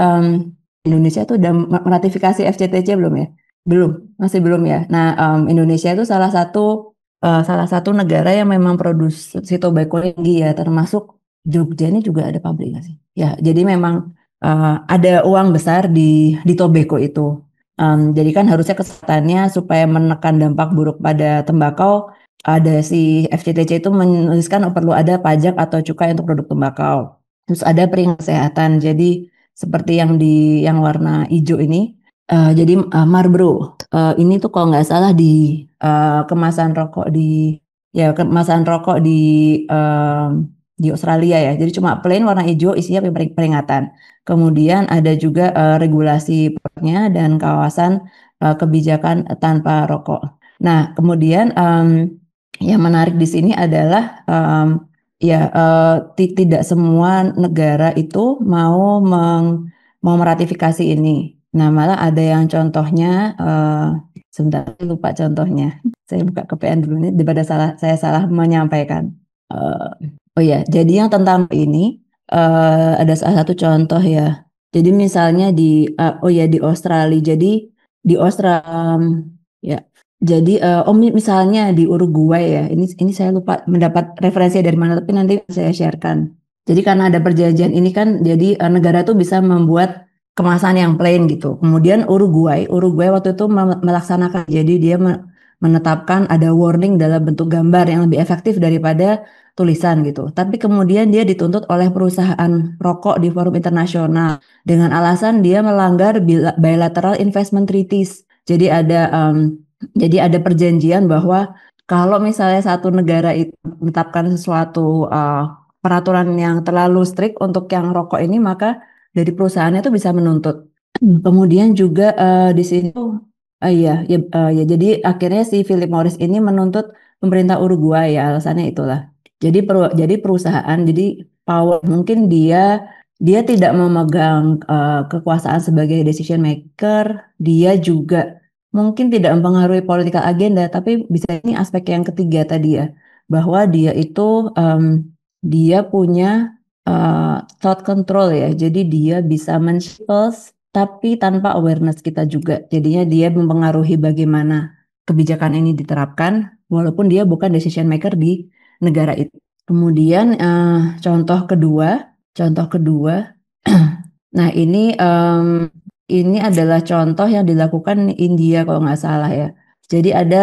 Indonesia tuh udah meratifikasi FCTC belum ya? Belum, masih belum ya. Nah, Indonesia itu salah satu negara yang memang produksi tobacco tinggi ya, termasuk Jogja ini juga ada pabrik nggak sih? Ya, jadi memang ada uang besar di tobacco itu. Jadi kan harusnya kesehatannya supaya menekan dampak buruk pada tembakau, ada si FCTC itu menuliskan perlu ada pajak atau cukai untuk produk tembakau. Terus ada peringatan kesehatan. Jadi seperti yang warna hijau ini, jadi Marlboro. Ini tuh kalau nggak salah di kemasan rokok di Australia ya. Jadi cuma plain warna hijau isinya peringatan. Kemudian ada juga regulasi produknya dan kawasan kebijakan tanpa rokok. Nah, kemudian yang menarik di sini adalah tidak semua negara itu mau meratifikasi ini. Nah, malah ada yang contohnya, sebentar lupa contohnya. Saya buka KPN dulu nih daripada saya salah menyampaikan. Oh ya, jadi yang tentang ini ada salah satu contoh ya. Jadi misalnya di Australia. Jadi di Australia ya. Jadi misalnya di Uruguay ya. Ini saya lupa mendapat referensi dari mana, tapi nanti saya sharekan. Jadi karena ada perjanjian ini kan, jadi negara tuh bisa membuat kemasan yang plain gitu. Kemudian Uruguay waktu itu melaksanakan, jadi dia menetapkan ada warning dalam bentuk gambar yang lebih efektif daripada tulisan gitu. Tapi kemudian dia dituntut oleh perusahaan rokok di forum internasional dengan alasan dia melanggar bilateral investment treaties. Jadi ada perjanjian bahwa kalau misalnya satu negara itu menetapkan sesuatu peraturan yang terlalu strict untuk yang rokok ini, maka dari perusahaannya itu bisa menuntut. Kemudian juga di sini jadi akhirnya si Philip Morris ini menuntut pemerintah Uruguay ya, alasannya itulah. Jadi perusahaan, jadi power, mungkin dia tidak memegang kekuasaan sebagai decision maker, dia juga mungkin tidak mempengaruhi political agenda, tapi bisa ini aspek yang ketiga tadi ya, bahwa dia itu dia punya thought control ya, jadi dia bisa men-impulse tapi tanpa awareness kita juga. Jadinya dia mempengaruhi bagaimana kebijakan ini diterapkan, walaupun dia bukan decision maker di negara itu. Kemudian contoh kedua, nah ini adalah contoh yang dilakukan India kalau nggak salah ya. Jadi ada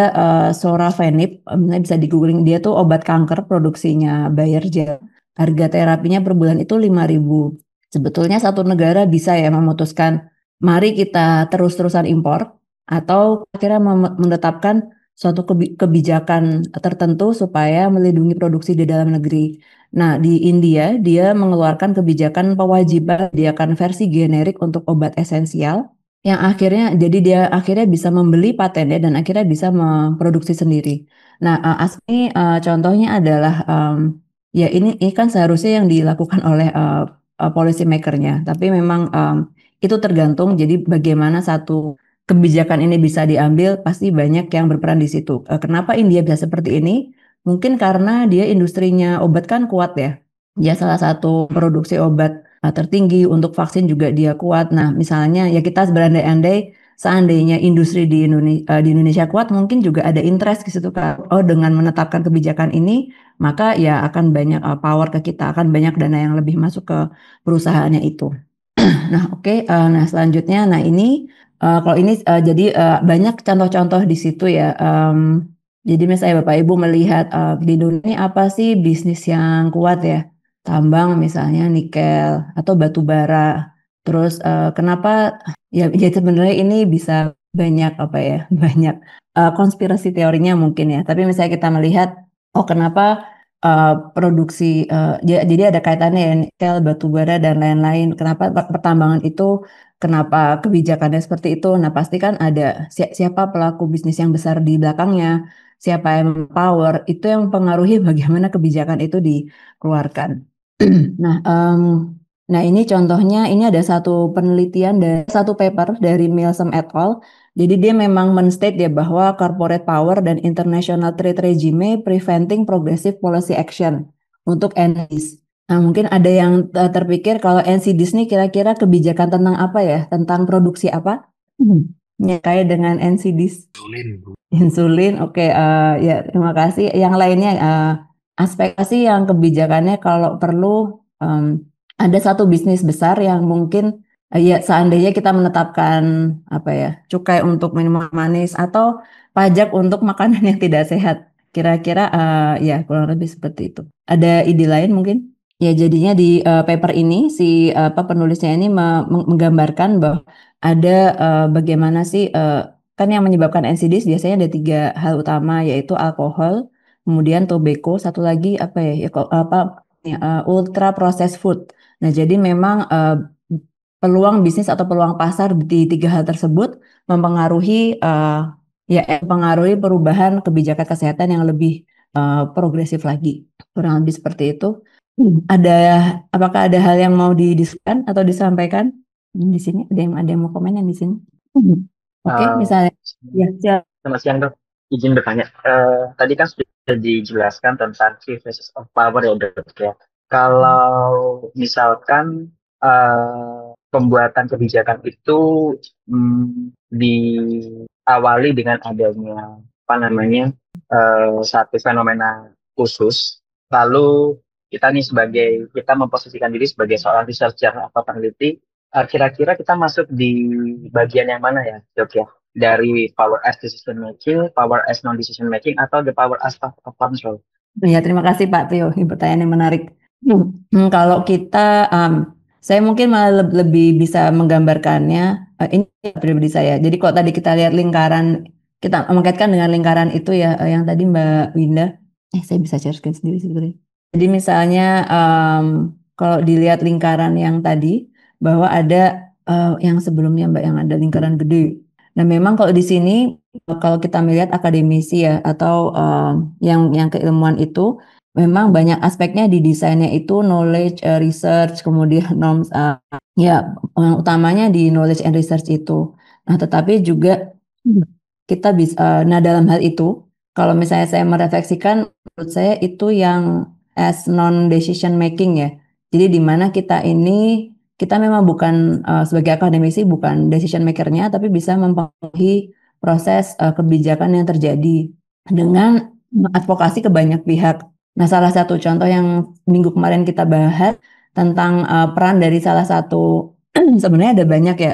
sorafenib, bisa di googling, dia tuh obat kanker produksinya Bayer Gel. Harga terapinya per bulan itu 5.000. Sebetulnya satu negara bisa ya memutuskan, mari kita terus-terusan impor, atau akhirnya menetapkan suatu kebijakan tertentu supaya melindungi produksi di dalam negeri. Nah, di India dia mengeluarkan kebijakan pewajiban menyediakan versi generik untuk obat esensial, yang akhirnya jadi dia akhirnya bisa membeli patennya dan akhirnya bisa memproduksi sendiri. Nah, asli contohnya adalah ya ini kan seharusnya yang dilakukan oleh policy makernya, tapi memang itu tergantung. Jadi bagaimana satu kebijakan ini bisa diambil, pasti banyak yang berperan di situ. Kenapa India bisa seperti ini? Mungkin karena dia industrinya obat kan kuat ya. Dia salah satu produksi obat tertinggi, untuk vaksin juga dia kuat. Nah, misalnya ya kita berandai-andai seandainya industri di Indonesia kuat, mungkin juga ada interest di situ kan. Oh, dengan menetapkan kebijakan ini, maka ya akan banyak power ke kita, akan banyak dana yang lebih masuk ke perusahaannya itu. Nah, oke. Nah, selanjutnya, nah ini kalau ini jadi banyak contoh-contoh di situ ya. Jadi misalnya Bapak Ibu melihat di dunia ini apa sih bisnis yang kuat ya? Tambang misalnya nikel atau batu bara. Terus kenapa ya sebenarnya ini bisa banyak apa ya? Banyak konspirasi teorinya mungkin ya. Tapi misalnya kita melihat kenapa produksi jadi ada kaitannya ya nikel, batu bara dan lain-lain. Kenapa pertambangan itu kenapa kebijakannya seperti itu? Nah, pasti kan ada siapa pelaku bisnis yang besar di belakangnya, siapa yang power, itu yang mempengaruhi bagaimana kebijakan itu dikeluarkan. Nah, nah ini contohnya, ini ada satu penelitian dari satu paper dari Milsom et al. Jadi dia memang menstate ya bahwa corporate power dan international trade regime preventing progressive policy action untuk NCDs. Nah, mungkin ada yang terpikir kalau NCDs ini kira-kira kebijakan tentang apa ya? Tentang produksi apa? Ya, kayak dengan NCDs. Insulin, oke. Ya, terima kasih. Yang lainnya, aspek sih yang kebijakannya kalau perlu ada satu bisnis besar yang mungkin ya seandainya kita menetapkan apa ya cukai untuk minuman manis atau pajak untuk makanan yang tidak sehat. Kira-kira ya kurang lebih seperti itu. Ada ide lain mungkin? Ya jadinya di paper ini si penulisnya ini menggambarkan bahwa ada bagaimana sih kan yang menyebabkan NCDs biasanya ada 3 hal utama yaitu alkohol, kemudian tobacco, satu lagi apa ya, ultra processed food. Nah, jadi memang peluang bisnis atau peluang pasar di 3 hal tersebut mempengaruhi mempengaruhi perubahan kebijakan kesehatan yang lebih progresif lagi. Kurang lebih seperti itu. Apakah ada hal yang mau didiskusikan atau disampaikan di sini? Ada yang mau komen yang di sini? Oke, misalnya ya siap. Selamat siang dok, izin bertanya. Tadi kan sudah dijelaskan tentang key phases of power ya dok ya. Kalau misalkan pembuatan kebijakan itu diawali dengan adanya satu fenomena khusus, lalu kita memposisikan diri sebagai seorang researcher atau peneliti, kira-kira kita masuk di bagian yang mana ya dok ya? Dari power as decision making, power as non decision making, atau the power as of control? Ya, terima kasih Pak Tio. Ini pertanyaan yang menarik. Kalau kita, saya mungkin malah lebih bisa menggambarkannya. Ini pribadi saya. Jadi kalau tadi kita lihat lingkaran, kita mengaitkan dengan lingkaran itu ya, yang tadi Mbak Winda. Saya bisa share screen sendiri sebetulnya. Jadi misalnya kalau dilihat lingkaran yang tadi, bahwa ada yang sebelumnya Mbak yang ada lingkaran gede. Nah, memang kalau di sini kalau kita melihat akademisi ya atau yang keilmuan itu memang banyak aspeknya di desainnya itu knowledge, research, kemudian norms ya yang utamanya di knowledge and research itu. Nah, tetapi juga kita bisa dalam hal itu kalau misalnya saya merefleksikan menurut saya itu yang as non decision making ya. Jadi di mana kita memang bukan sebagai akademisi bukan decision makernya, tapi bisa mempengaruhi proses kebijakan yang terjadi dengan advokasi ke banyak pihak. Nah, salah satu contoh yang minggu kemarin kita bahas tentang peran dari salah satu sebenarnya ada banyak ya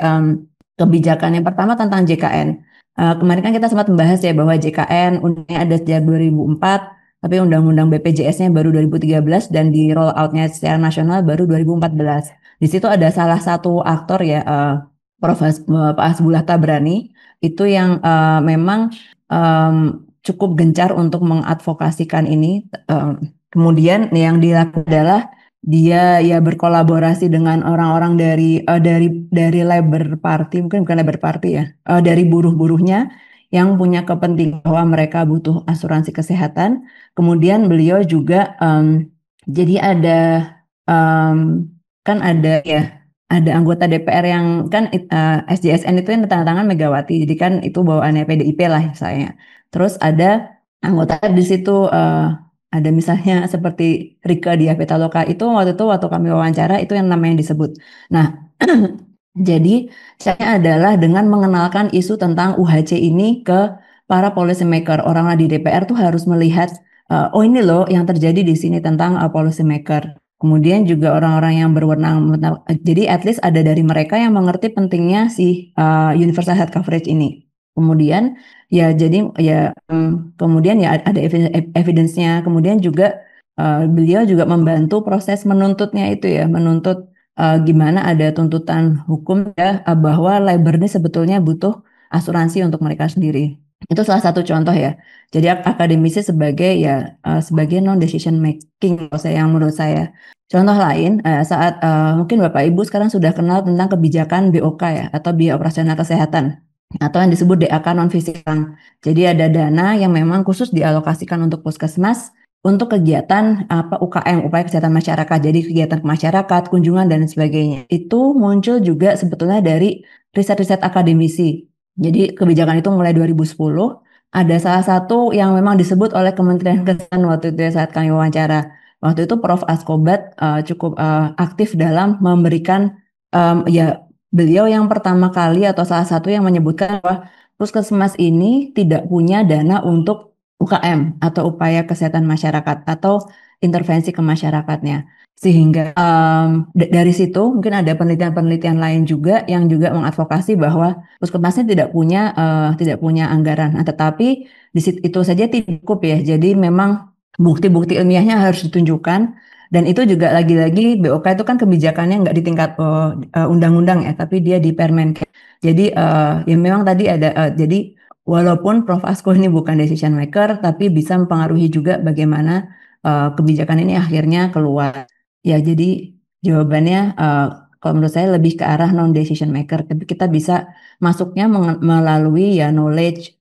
kebijakan. Yang pertama tentang JKN. Kemarin kan kita sempat membahas ya bahwa JKN undangnya ada sejak 2004, tapi undang-undang BPJS-nya baru 2013 dan di roll out-nya secara nasional baru 2014. Di situ ada salah satu aktor ya, Prof. Pak Hasbullah Tabrani, itu yang memang cukup gencar untuk mengadvokasikan ini. Kemudian yang dilakukan adalah dia ya berkolaborasi dengan orang-orang dari Labour Party, mungkin bukan Labour Party ya, dari buruh-buruhnya yang punya kepentingan bahwa mereka butuh asuransi kesehatan. Kemudian beliau juga jadi kan ada anggota DPR yang kan SJSN itu yang tanda tangan Megawati, jadi kan itu bawaannya PDIP lah misalnya. Terus ada anggota di situ ada misalnya seperti Rika Diah Pitaloka itu waktu kami wawancara itu yang namanya disebut. Nah, jadi saya adalah dengan mengenalkan isu tentang UHC ini ke para policy maker. Orang di DPR tuh harus melihat, oh ini loh yang terjadi di sini tentang policy maker. Kemudian juga orang-orang yang berwenang, jadi at least ada dari mereka yang mengerti pentingnya si universal health coverage ini. Kemudian ya jadi ya kemudian ya ada evidence-nya. Kemudian juga beliau juga membantu proses menuntutnya itu ya, menuntut gimana ada tuntutan hukum ya bahwa labor ini sebetulnya butuh asuransi untuk mereka sendiri. Itu salah satu contoh ya. Jadi akademisi sebagai ya sebagai non decision making yang menurut saya. Contoh lain saat mungkin Bapak Ibu sekarang sudah kenal tentang kebijakan BOK ya atau biaya operasional kesehatan atau yang disebut DAK non fisik. Jadi ada dana yang memang khusus dialokasikan untuk puskesmas untuk kegiatan UKM, upaya kesehatan masyarakat. Jadi kegiatan ke masyarakat, kunjungan dan sebagainya. Itu muncul juga sebetulnya dari riset-riset akademisi. Jadi kebijakan itu mulai 2010. Ada salah satu yang memang disebut oleh Kementerian Kesehatan waktu itu ya, saat kami wawancara. Waktu itu Prof. Askobat cukup aktif dalam memberikan ya beliau yang pertama kali atau salah satu yang menyebutkan bahwa puskesmas ini tidak punya dana untuk UKM atau upaya kesehatan masyarakat atau intervensi ke masyarakatnya. Sehingga dari situ mungkin ada penelitian-penelitian lain juga yang juga mengadvokasi bahwa puskesmasnya tidak punya anggaran. Nah, tetapi di situ itu saja tidak cukup ya. Jadi memang bukti-bukti ilmiahnya harus ditunjukkan. Dan itu juga lagi-lagi BOK itu kan kebijakannya nggak di tingkat undang-undang ya, tapi dia di Permenkes. Jadi ya memang tadi ada jadi walaupun Prof. Asko ini bukan decision maker, tapi bisa mempengaruhi juga bagaimana kebijakan ini akhirnya keluar. Ya, jadi jawabannya kalau menurut saya lebih ke arah non decision maker, tapi kita bisa masuknya melalui ya knowledge,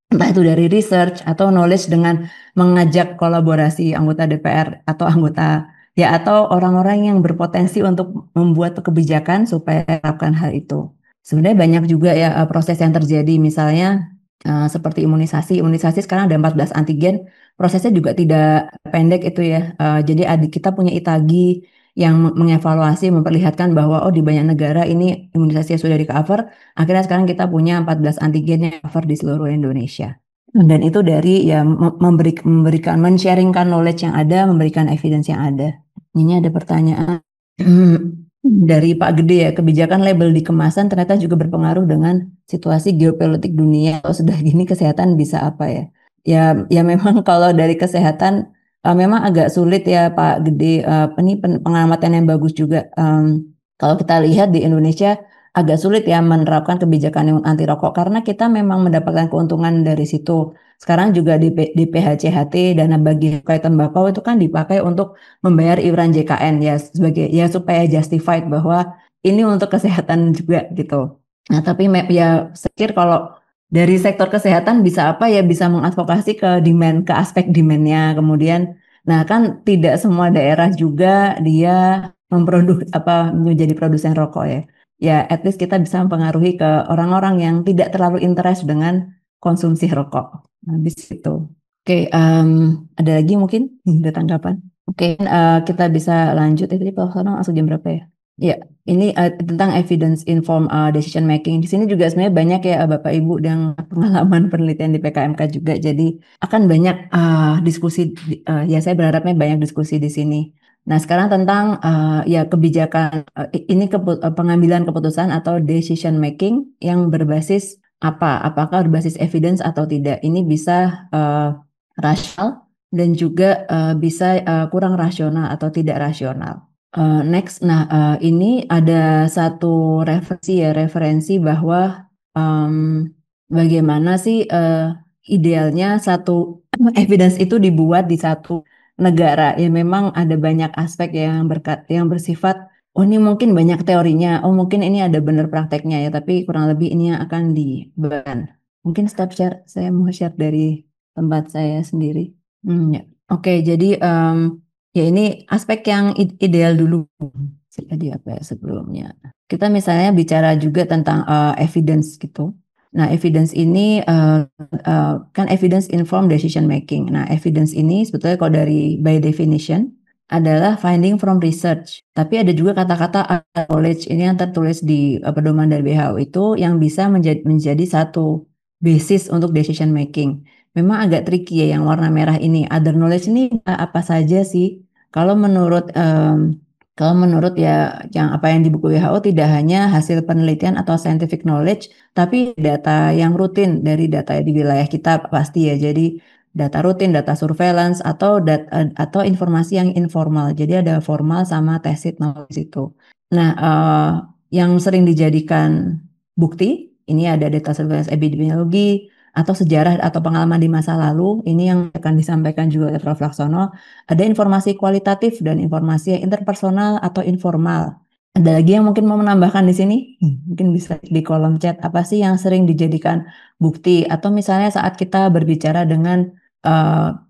entah itu dari research atau knowledge dengan mengajak kolaborasi anggota DPR atau anggota ya atau orang-orang yang berpotensi untuk membuat kebijakan supaya terapkan hal itu. Sebenarnya banyak juga ya proses yang terjadi, misalnya seperti imunisasi. Imunisasi sekarang ada 14 antigen, prosesnya juga tidak pendek itu ya. Jadi kita punya ITAGI yang mengevaluasi, memperlihatkan bahwa di banyak negara ini imunisasi sudah di-cover. Akhirnya sekarang kita punya 14 antigen yang cover di seluruh Indonesia. Dan itu dari ya men-sharingkan knowledge yang ada, memberikan evidence yang ada. Ini ada pertanyaan dari Pak Gede ya, kebijakan label di kemasan ternyata juga berpengaruh dengan situasi geopolitik dunia. Kalau sudah gini kesehatan bisa apa ya? Ya memang kalau dari kesehatan memang agak sulit ya Pak Gede. Ini pengamatan yang bagus juga. Kalau kita lihat di Indonesia agak sulit ya menerapkan kebijakan yang anti rokok karena kita memang mendapatkan keuntungan dari situ. Sekarang juga di PHCHT, dana bagi cukai tembakau itu kan dipakai untuk membayar iuran JKN ya sebagai ya supaya justified bahwa ini untuk kesehatan juga gitu. Nah, tapi ya sekir kalau dari sektor kesehatan bisa apa ya, bisa mengadvokasi ke demand, ke aspek demand-nya. Kemudian nah kan tidak semua daerah juga dia menjadi produsen rokok ya. Ya at least kita bisa mempengaruhi ke orang-orang yang tidak terlalu interest dengan konsumsi rokok. Habis itu. Oke, ada lagi mungkin ada tanggapan? Oke, kita bisa lanjut. Tadi Pak Sono langsung jam berapa ya? Ya, ini tentang evidence informed decision making. Di sini juga sebenarnya banyak ya Bapak Ibu yang pengalaman penelitian di PKMK juga. Jadi akan banyak diskusi. Ya saya berharapnya banyak diskusi di sini. Nah sekarang tentang ya kebijakan ini pengambilan keputusan atau decision making yang berbasis apakah berbasis evidence atau tidak. Ini bisa rasional dan juga bisa kurang rasional atau tidak rasional. Next, nah ini ada satu referensi bahwa bagaimana sih idealnya satu evidence itu dibuat di satu negara. Ya memang ada banyak aspek yang bersifat ini mungkin banyak teorinya, mungkin ini ada benar prakteknya ya, tapi kurang lebih ini yang akan dibahas. Mungkin step share, saya mau share dari tempat saya sendiri. Ya. Oke, jadi ya ini aspek yang ideal dulu. Jadi apa ya sebelumnya? Kita misalnya bicara juga tentang evidence gitu. Nah, evidence ini kan evidence informed decision making. Nah, evidence ini sebetulnya kalau dari by definition adalah finding from research. Tapi ada juga kata-kata knowledge ini yang tertulis di pedoman dari WHO itu yang bisa menjadi satu basis untuk decision making. Memang agak tricky ya yang warna merah ini. Other knowledge ini apa saja sih? Kalau menurut Kalau menurut ya yang apa yang di buku WHO tidak hanya hasil penelitian atau scientific knowledge, tapi data yang rutin dari data di wilayah kita pasti ya. Jadi data rutin, data surveillance atau informasi yang informal. Jadi ada formal sama tacit knowledge itu. Nah, yang sering dijadikan bukti ini ada data surveillance epidemiologi atau sejarah atau pengalaman di masa lalu. Ini yang akan disampaikan juga oleh Prof. Laksono. Ada informasi kualitatif dan informasi yang interpersonal atau informal. Ada lagi yang mungkin mau menambahkan di sini? Mungkin bisa di kolom chat. Apa sih yang sering dijadikan bukti? Atau misalnya saat kita berbicara dengan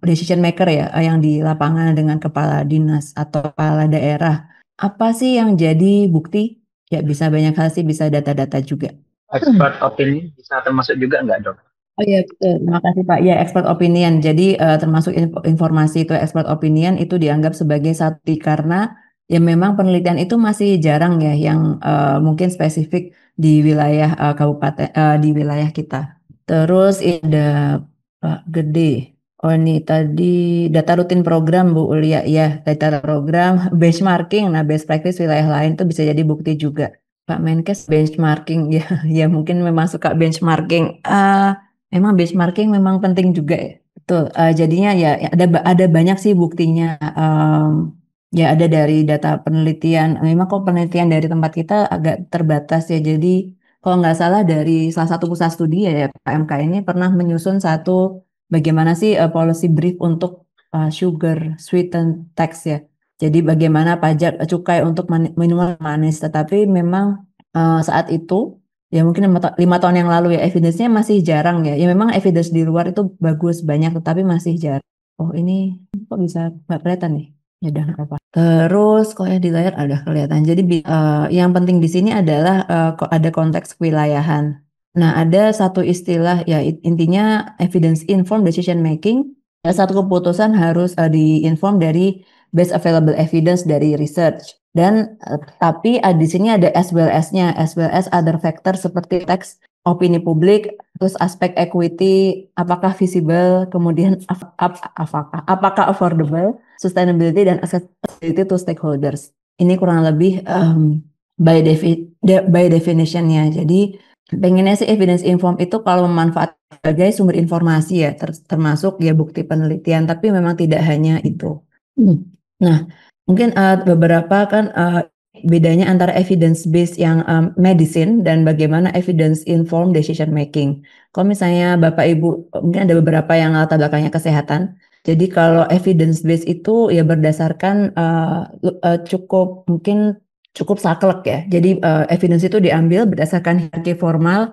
decision maker ya, yang di lapangan dengan kepala dinas atau kepala daerah. Apa sih yang jadi bukti? Ya bisa banyak hal sih, bisa data-data juga. Expert opinion bisa termasuk juga nggak, Dok? Oh iya betul, terima kasih Pak. Ya expert opinion. Jadi termasuk informasi itu expert opinion itu dianggap sebagai satu karena ya memang penelitian itu masih jarang ya yang mungkin spesifik di wilayah kabupaten di wilayah kita. Terus ada Pak Gede. Oh ini tadi data rutin program Bu Ulia ya data program benchmarking. Nah best practice wilayah lain itu bisa jadi bukti juga. Pak Menkes benchmarking ya ya mungkin memang suka benchmarking. Memang benchmarking memang penting juga ya. Betul. Jadinya ya ada banyak sih buktinya. Ya ada dari data penelitian. Memang kok penelitian dari tempat kita agak terbatas ya. Jadi kalau nggak salah dari salah satu pusat studi ya PMK ini pernah menyusun satu bagaimana sih policy brief untuk sugar sweetened tax ya. Jadi bagaimana pajak cukai untuk minuman manis. Tetapi memang saat itu ya mungkin 5 tahun yang lalu ya evidence-nya masih jarang ya. Ya memang evidence di luar itu bagus banyak tetapi masih jarang. Oh ini kok bisa nggak kelihatan nih? Ya udah nggak apa. Terus kalau yang di layar ada kelihatan. Jadi yang penting di sini adalah kok ada konteks kewilayahan. Nah ada satu istilah ya intinya evidence informed decision making. Satu keputusan harus diinform dari best available evidence dari research. Dan tapi di sini ada as well as-nya, as well as other factor seperti teks, opini publik, terus aspek equity, apakah visible, kemudian apakah affordable, sustainability dan accessibility to stakeholders. Ini kurang lebih by definition-nya. Jadi pengennya sih evidence informed itu kalau memanfaatkan sebagai sumber informasi ya, termasuk ya bukti penelitian, tapi memang tidak hanya itu. Nah, mungkin beberapa kan bedanya antara evidence based yang medicine dan bagaimana evidence informed decision making. Kalau misalnya Bapak Ibu mungkin ada beberapa yang latar belakangnya kesehatan. Jadi kalau evidence based itu ya berdasarkan cukup saklek ya. Jadi evidence itu diambil berdasarkan hierarki formal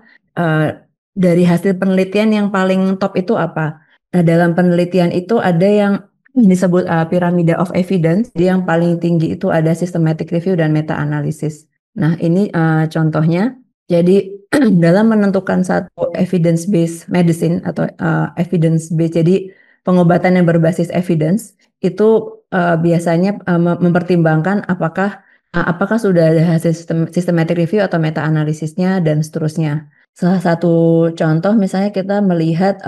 dari hasil penelitian yang paling top itu apa. Nah, dalam penelitian itu ada yang disebut piramida of evidence. Jadi yang paling tinggi itu ada systematic review dan meta analysis. Nah, ini contohnya. Jadi dalam menentukan satu evidence based medicine atau evidence based, jadi pengobatan yang berbasis evidence itu biasanya mempertimbangkan apakah sudah ada hasil systematic review atau meta analisisnya dan seterusnya. Salah satu contoh misalnya kita melihat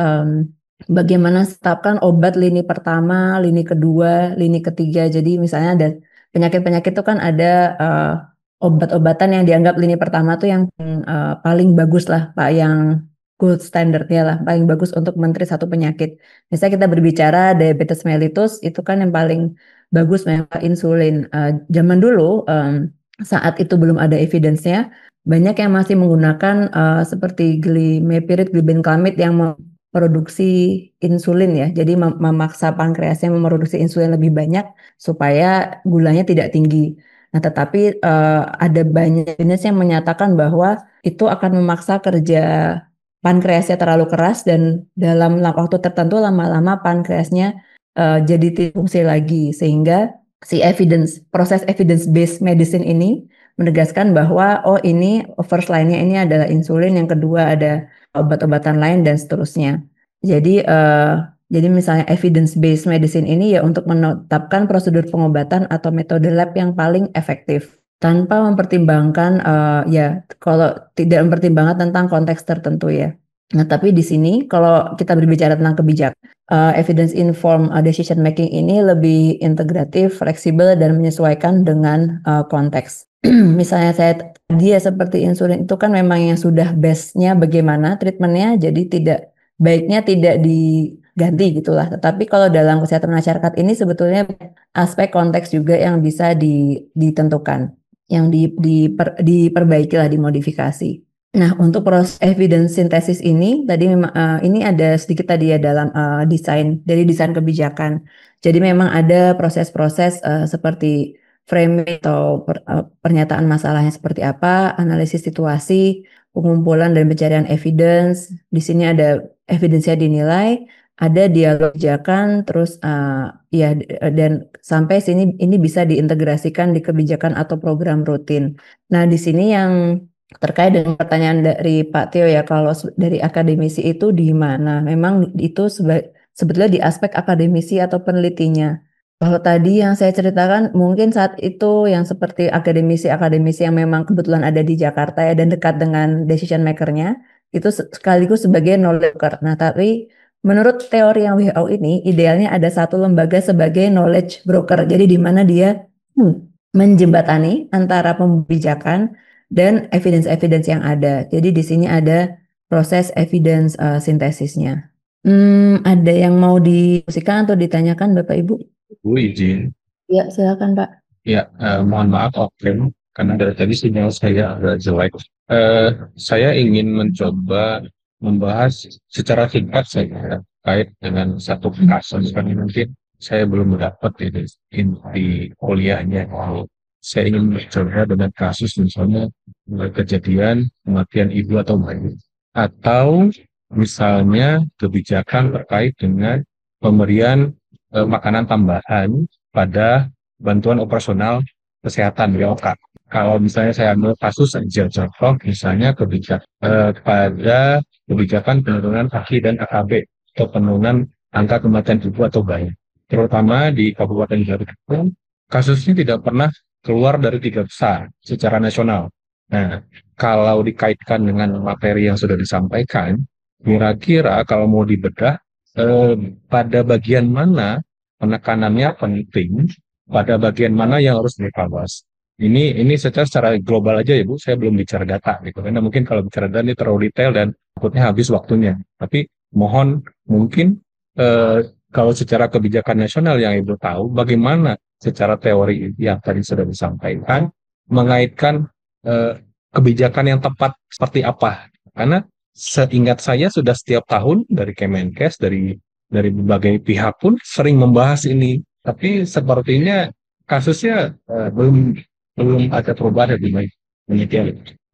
bagaimana setapkan obat lini pertama, lini kedua, lini ketiga. Jadi misalnya ada penyakit-penyakit itu kan ada obat-obatan yang dianggap lini pertama tuh yang paling bagus lah, Pak, yang gold standard ya lah, paling bagus untuk menteri satu penyakit. Misalnya kita berbicara diabetes mellitus, itu kan yang paling bagus memang insulin. Zaman dulu saat itu belum ada evidence-nya, banyak yang masih menggunakan seperti glimepiride, glibenclamid yang produksi insulin ya. Jadi memaksa pankreasnya memproduksi insulin lebih banyak supaya gulanya tidak tinggi. Nah, tetapi ada banyak jenis yang menyatakan bahwa itu akan memaksa kerja pankreasnya terlalu keras dan dalam waktu tertentu lama-lama pankreasnya jadi tidak fungsi lagi sehingga si proses evidence based medicine ini menegaskan bahwa ini first line-nya ini adalah insulin, yang kedua ada obat-obatan lain dan seterusnya. Jadi misalnya evidence based medicine ini ya untuk menetapkan prosedur pengobatan atau metode lab yang paling efektif tanpa mempertimbangkan ya kalau tidak mempertimbangkan tentang konteks tertentu ya. Nah, tapi di sini kalau kita berbicara tentang kebijakan, evidence informed decision making ini lebih integratif, fleksibel dan menyesuaikan dengan konteks. Misalnya dia seperti insulin itu kan memang yang sudah base-nya bagaimana treatmentnya, jadi baiknya tidak diganti gitulah. Tetapi kalau dalam kesehatan masyarakat ini sebetulnya aspek konteks juga yang bisa ditentukan, yang diperbaiki lah, dimodifikasi. Nah, untuk proses evidence synthesis ini tadi memang ini ada sedikit tadi ya dalam desain kebijakan. Jadi memang ada proses-proses seperti framing atau pernyataan masalahnya seperti apa, analisis situasi, pengumpulan dan pencarian evidence. Di sini ada evidence-nya dinilai, ada dialog kebijakan, terus ya dan sampai sini ini bisa diintegrasikan di kebijakan atau program rutin. Nah, di sini yang terkait dengan pertanyaan dari Pak Tio ya, kalau dari akademisi itu di mana? Memang itu sebetulnya di aspek akademisi atau penelitinya. Kalau tadi yang saya ceritakan mungkin saat itu yang seperti akademisi yang memang kebetulan ada di Jakarta ya dan dekat dengan decision maker-nya, itu sekaligus sebagai knowledge worker. Nah, tapi menurut teori yang WHO ini idealnya ada satu lembaga sebagai knowledge broker. Jadi di mana dia menjembatani antara pembijakan dan evidence yang ada. Jadi di sini ada proses evidence sintesisnya. Ada yang mau diskusikan atau ditanyakan Bapak Ibu? Bu izin. Ya, silakan Pak. Ya, mohon maaf offline karena dari tadi sinyal saya agak jelek. Saya ingin mencoba membahas secara singkat saja terkait dengan satu kasus karena mungkin saya belum mendapat inti kuliahnya. Saya ingin mencoba dengan kasus misalnya kejadian kematian ibu atau bayi, atau misalnya kebijakan terkait dengan pemberian makanan tambahan pada bantuan operasional kesehatan BOK. Kalau misalnya saya ambil kasus saja contoh, misalnya pada kebijakan penurunan AKI dan AKB atau penurunan angka kematian ibu atau bayi, terutama di Kabupaten Garut, kasusnya tidak pernah keluar dari 3 besar secara nasional. Nah, kalau dikaitkan dengan materi yang sudah disampaikan, kira-kira kalau mau dibedah, pada bagian mana penekanannya penting, pada bagian mana yang harus dievaluasi. Ini secara global aja ya Bu, saya belum bicara data gitu, karena mungkin kalau bicara data ini terlalu detail dan takutnya habis waktunya. Tapi mohon mungkin kalau secara kebijakan nasional yang Ibu tahu, bagaimana secara teori yang tadi sudah disampaikan, mengaitkan kebijakan yang tepat seperti apa. Karena seingat saya sudah setiap tahun dari Kemenkes, dari berbagai pihak pun sering membahas ini. Tapi sepertinya kasusnya belum ada perubahan lebih baik. Demikian.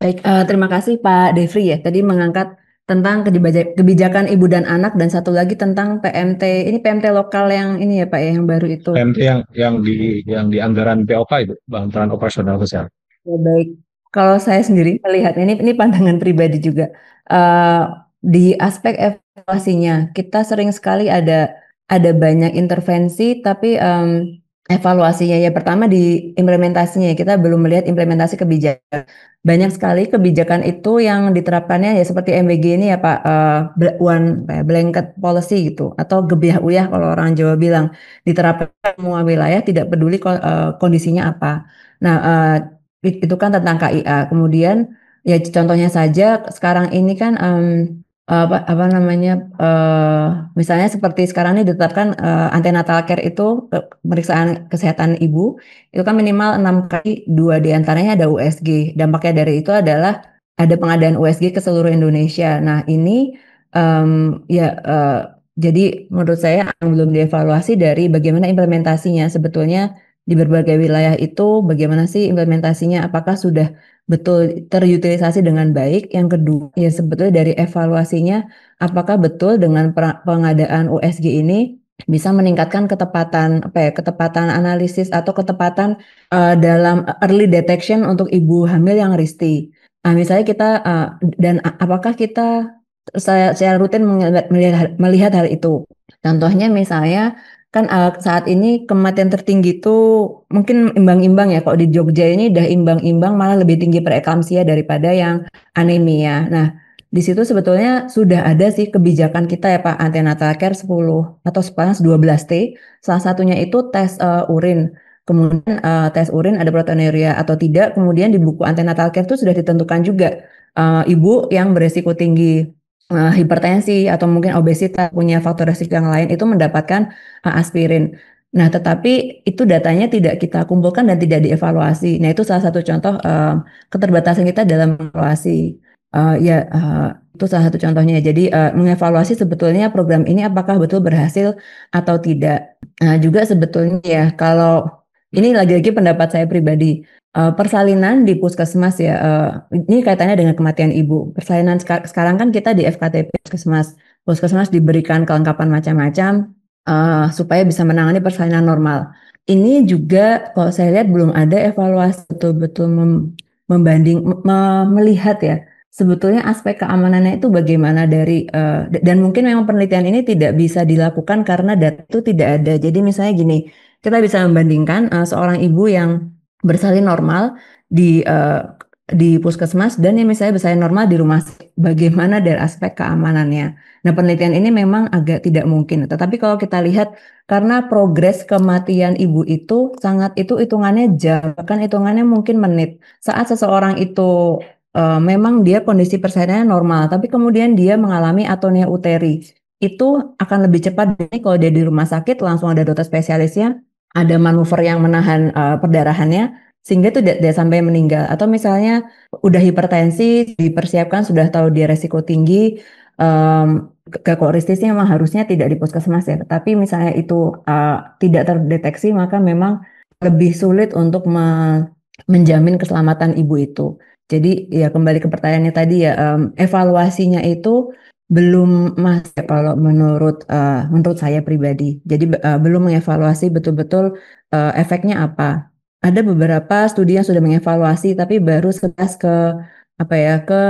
Baik, terima kasih Pak Devri ya. Tadi mengangkat tentang kebijakan ibu dan anak dan satu lagi tentang PMT. Ini PMT lokal yang ini ya Pak ya, yang baru itu. PMT yang di anggaran POK itu, bantuan operasional kesehatan. Ya, baik. Kalau saya sendiri melihat ini pandangan pribadi juga. Di aspek evaluasinya, kita sering sekali ada banyak intervensi, tapi evaluasinya ya pertama di implementasinya kita belum melihat implementasi kebijakan. Banyak sekali kebijakan itu yang diterapkannya ya seperti MBG ini ya Pak, blanket policy gitu atau gebiah uyah kalau orang Jawa bilang, diterapkan semua wilayah tidak peduli kondisinya apa. Nah, itu kan tentang KIA. Kemudian ya contohnya saja sekarang ini kan apa namanya misalnya seperti sekarang ini ditetapkan antenatal care itu pemeriksaan kesehatan ibu itu kan minimal 6 kali, 2 diantaranya ada USG. Dampaknya dari itu adalah ada pengadaan USG ke seluruh Indonesia. Nah ini jadi menurut saya belum dievaluasi dari bagaimana implementasinya sebetulnya di berbagai wilayah itu, bagaimana sih implementasinya, apakah sudah betul terutilisasi dengan baik. Yang kedua, ya sebetulnya dari evaluasinya, apakah betul dengan pengadaan USG ini bisa meningkatkan ketepatan analisis atau ketepatan dalam early detection untuk ibu hamil yang risty. Nah, misalnya kita dan apakah kita secara rutin melihat hal itu. Contohnya misalnya kan saat ini kematian tertinggi itu mungkin imbang-imbang ya. Kalau di Jogja ini udah imbang-imbang, malah lebih tinggi preeklamsia daripada yang anemia. Nah, di situ sebetulnya sudah ada sih kebijakan kita ya Pak, antenatal care 10 atau sepanjang 12T. Salah satunya itu tes urin. Kemudian tes urin ada proteinuria atau tidak. Kemudian di buku antenatal care itu sudah ditentukan juga ibu yang beresiko tinggi hipertensi atau mungkin obesitas punya faktor resiko yang lain itu mendapatkan aspirin. Nah, tetapi itu datanya tidak kita kumpulkan dan tidak dievaluasi. Nah, itu salah satu contoh keterbatasan kita dalam evaluasi. Itu salah satu contohnya. Jadi mengevaluasi sebetulnya program ini apakah betul berhasil atau tidak. Nah, juga sebetulnya ya kalau ini lagi-lagi pendapat saya pribadi, persalinan di puskesmas ya, ini kaitannya dengan kematian ibu. Persalinan sekarang kan kita di FKTP puskesmas, puskesmas diberikan kelengkapan macam-macam supaya bisa menangani persalinan normal. Ini juga kalau saya lihat belum ada evaluasi betul-betul melihat ya. Sebetulnya aspek keamanannya itu bagaimana dari dan mungkin memang penelitian ini tidak bisa dilakukan karena data itu tidak ada. Jadi misalnya gini, kita bisa membandingkan seorang ibu yang bersalin normal di puskesmas dan yang misalnya bersalin normal di rumah sakit. Bagaimana dari aspek keamanannya. Nah, penelitian ini memang agak tidak mungkin. Tetapi kalau kita lihat karena progres kematian ibu itu sangat itu hitungannya jam, bahkan hitungannya mungkin menit. Saat seseorang itu memang dia kondisi persalinannya normal, tapi kemudian dia mengalami atonia uteri. Itu akan lebih cepat dari kalau dia di rumah sakit langsung ada dokter spesialisnya, ada manuver yang menahan perdarahannya sehingga itu tidak sampai meninggal. Atau misalnya udah hipertensi, dipersiapkan sudah tahu dia resiko tinggi, kekoristisnya memang harusnya tidak di puskesmas ya. Tapi misalnya itu tidak terdeteksi, maka memang lebih sulit untuk menjamin keselamatan ibu itu. Jadi ya kembali ke pertanyaannya tadi ya, evaluasinya itu belum masih kalau menurut saya pribadi. Jadi belum mengevaluasi betul-betul efeknya apa. Ada beberapa studi yang sudah mengevaluasi tapi baru sebatas ke apa ya ke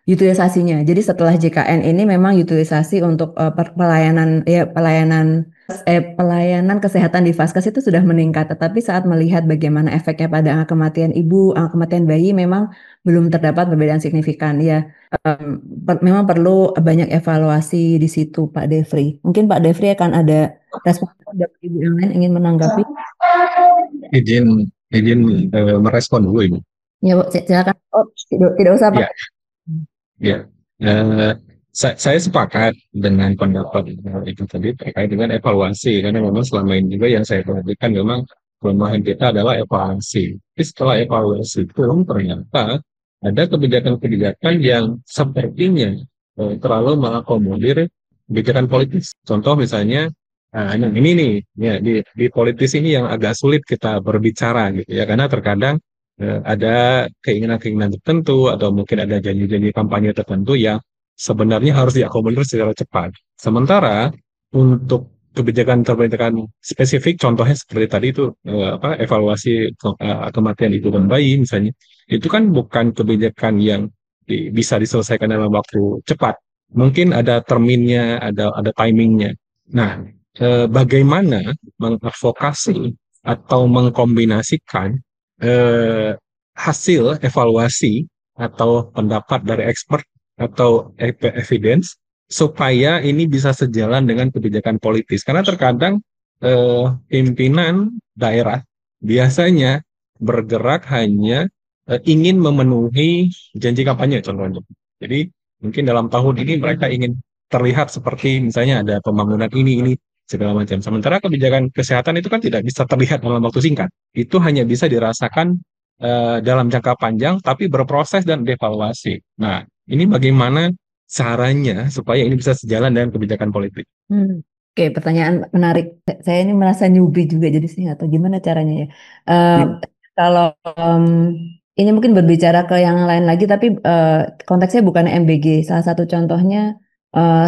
utilisasinya. Jadi setelah JKN ini memang utilisasi untuk pelayanan kesehatan di Vaskes itu sudah meningkat. Tetapi saat melihat bagaimana efeknya pada angka kematian ibu, angka kematian bayi memang belum terdapat perbedaan signifikan. Ya, memang perlu banyak evaluasi di situ, Pak Devri. Mungkin Pak Devri akan ada respon dari ibu yang lain ingin menanggapi. Izin merespon dulu ini. Ya, Bu, silakan. Oh, tidak usah, Pak. Ya, saya sepakat dengan pendapat itu tadi terkait dengan evaluasi karena memang selama ini juga yang saya perhatikan memang kelemahan kita adalah evaluasi. Tapi setelah evaluasi pun ternyata ada kebijakan-kebijakan yang sepertinya terlalu mengakomodir kebijakan politis. Contoh misalnya ini nih ya di politis ini yang agak sulit kita berbicara gitu ya karena terkadang ada keinginan-keinginan tertentu atau mungkin ada janji-janji kampanye tertentu yang sebenarnya harus diakomodir secara cepat. Sementara untuk kebijakan spesifik, contohnya seperti tadi itu evaluasi kematian ibu dan bayi misalnya, itu kan bukan kebijakan yang bisa diselesaikan dalam waktu cepat. Mungkin ada terminnya, ada timingnya. Nah, bagaimana mengadvokasi atau mengkombinasikan hasil evaluasi atau pendapat dari expert atau evidence supaya ini bisa sejalan dengan kebijakan politis karena terkadang pimpinan daerah biasanya bergerak hanya ingin memenuhi janji kampanye contohnya. Jadi mungkin dalam tahun ini mereka ingin terlihat seperti misalnya ada pembangunan ini segala macam. Sementara kebijakan kesehatan itu kan tidak bisa terlihat dalam waktu singkat. Itu hanya bisa dirasakan dalam jangka panjang, tapi berproses dan dievaluasi. Nah, ini bagaimana caranya supaya ini bisa sejalan dengan kebijakan politik? Oke, pertanyaan menarik. Saya ini merasa newbie juga jadi sih atau gimana caranya ya. Kalau ini mungkin berbicara ke yang lain lagi, tapi konteksnya bukan MBG. Salah satu contohnya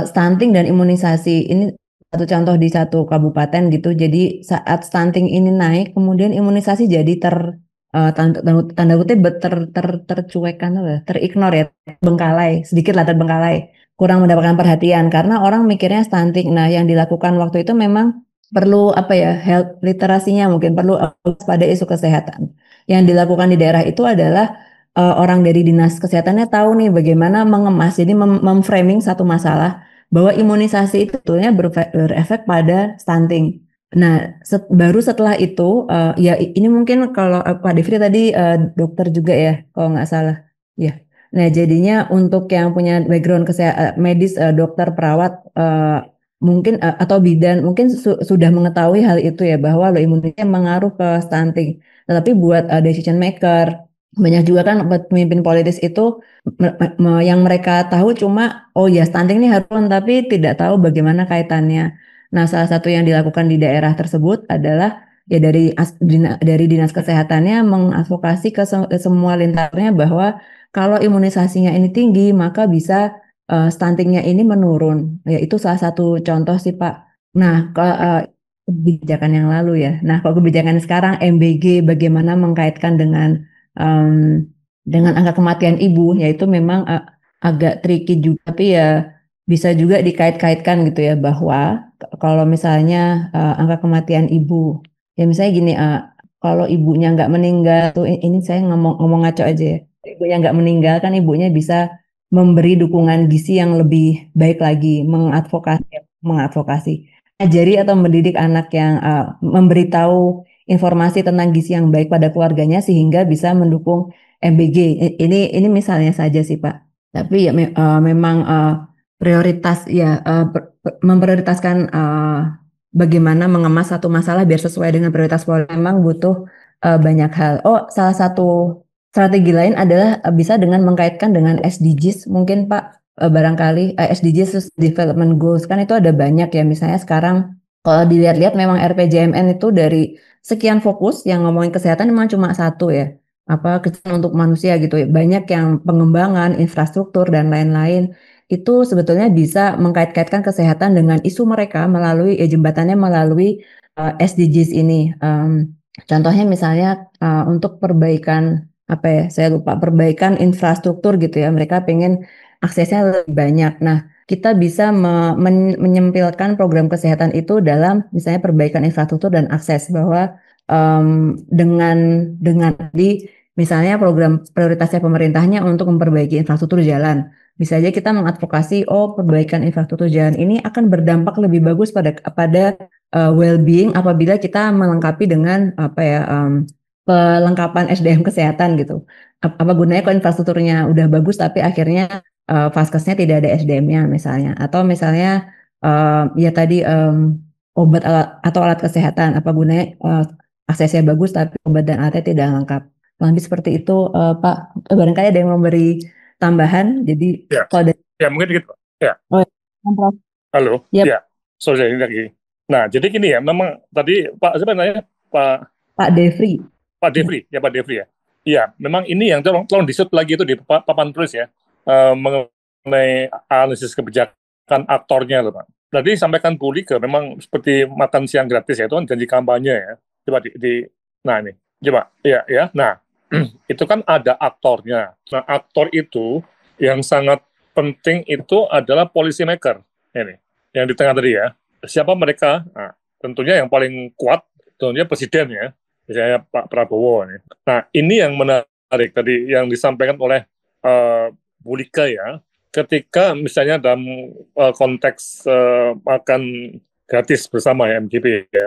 stunting dan imunisasi. Ini satu contoh di satu kabupaten gitu. Jadi saat stunting ini naik, kemudian imunisasi jadi tanda kutip tercuekkan, terignore ya, bengkalai, sedikit lah terbengkalai, kurang mendapatkan perhatian karena orang mikirnya stunting. Nah, yang dilakukan waktu itu memang perlu health literasinya mungkin perlu pada isu kesehatan. Yang dilakukan di daerah itu adalah orang dari dinas kesehatannya tahu nih bagaimana mengemas, jadi memframing satu masalah bahwa imunisasi itu sebetulnya berefek pada stunting. Nah, baru setelah itu, ya ini mungkin kalau Pak Devri tadi dokter juga ya, kalau nggak salah. Ya. Nah, jadinya untuk yang punya background medis, dokter, perawat, mungkin atau bidan, mungkin sudah mengetahui hal itu ya, bahwa low immunity mengaruh ke stunting. Tetapi buat decision maker, banyak juga kan pemimpin politis itu yang mereka tahu cuma oh ya stunting ini harus, tapi tidak tahu bagaimana kaitannya. Nah, salah satu yang dilakukan di daerah tersebut adalah ya dari dinas kesehatannya mengadvokasi ke semua lintasnya bahwa kalau imunisasinya ini tinggi maka bisa stuntingnya ini menurun. Ya itu salah satu contoh sih Pak. Nah, kebijakan yang lalu ya. Nah, kalau kebijakan sekarang MBG bagaimana mengkaitkan um, dengan angka kematian ibu, yaitu memang agak tricky juga, tapi ya bisa juga dikait-kaitkan gitu ya bahwa kalau misalnya angka kematian ibu, ya misalnya gini, kalau ibunya nggak meninggal tuh ini saya ngomong ngaco aja ya, ibunya nggak meninggal kan ibunya bisa memberi dukungan gizi yang lebih baik lagi, mengadvokasi, ajari atau mendidik anak yang memberitahu informasi tentang gizi yang baik pada keluarganya sehingga bisa mendukung MBG. Ini misalnya saja sih Pak. Tapi ya memang prioritas ya memprioritaskan bagaimana mengemas satu masalah biar sesuai dengan prioritas memang butuh banyak hal. Oh, salah satu strategi lain adalah bisa dengan mengkaitkan dengan SDGs mungkin Pak, barangkali SDGs Development Goals kan itu ada banyak ya, misalnya sekarang kalau dilihat-lihat memang RPJMN itu dari sekian fokus yang ngomongin kesehatan memang cuma satu ya, apa kesehatan untuk manusia gitu ya. Banyak yang pengembangan infrastruktur dan lain-lain itu sebetulnya bisa mengkait-kaitkan kesehatan dengan isu mereka melalui jembatannya melalui SDGs ini. Contohnya misalnya untuk perbaikan apa ya, saya lupa, perbaikan infrastruktur gitu ya. Mereka pengen aksesnya lebih banyak. Nah, kita bisa menyempilkan program kesehatan itu dalam misalnya perbaikan infrastruktur dan akses, bahwa dengan di misalnya program prioritasnya pemerintahnya untuk memperbaiki infrastruktur jalan, bisa aja kita mengadvokasi oh perbaikan infrastruktur jalan ini akan berdampak lebih bagus pada well-being apabila kita melengkapi dengan apa ya, pelengkapan SDM kesehatan gitu. Apa gunanya kalau infrastrukturnya udah bagus tapi akhirnya vaskesnya tidak ada SDM-nya misalnya, atau misalnya ya tadi obat atau alat kesehatan, apa gunanya aksesnya bagus tapi obat dan alatnya tidak lengkap. Lebih seperti itu Pak. Barangkali ada yang memberi tambahan. Jadi Ya, kalau dari ya mungkin gitu. Ya, oh, Prof. halo. Yep. Ya, sorry ini lagi. Nah, jadi gini ya, memang tadi Pak siapa namanya? Pak Devri. Pak Devri, ya Pak Devri ya. Iya, memang ini yang tolong di-shoot lagi itu di papan tulis ya, mengenai analisis kebijakan aktornya loh Pak. Tadi sampaikan Bu Lika, memang seperti makan siang gratis ya, itu kan janji kampanye ya. Coba nah ini, coba, ya. Nah, itu kan ada aktornya. Nah, aktor itu yang sangat penting itu adalah policy maker. Ini, yang di tengah tadi ya. Siapa mereka? Nah, tentunya yang paling kuat, tentunya presiden ya. Misalnya Pak Prabowo. Nah, ini yang menarik tadi yang disampaikan oleh Bu Lika ya. Ketika misalnya dalam konteks makan gratis bersama ya, MGP ya,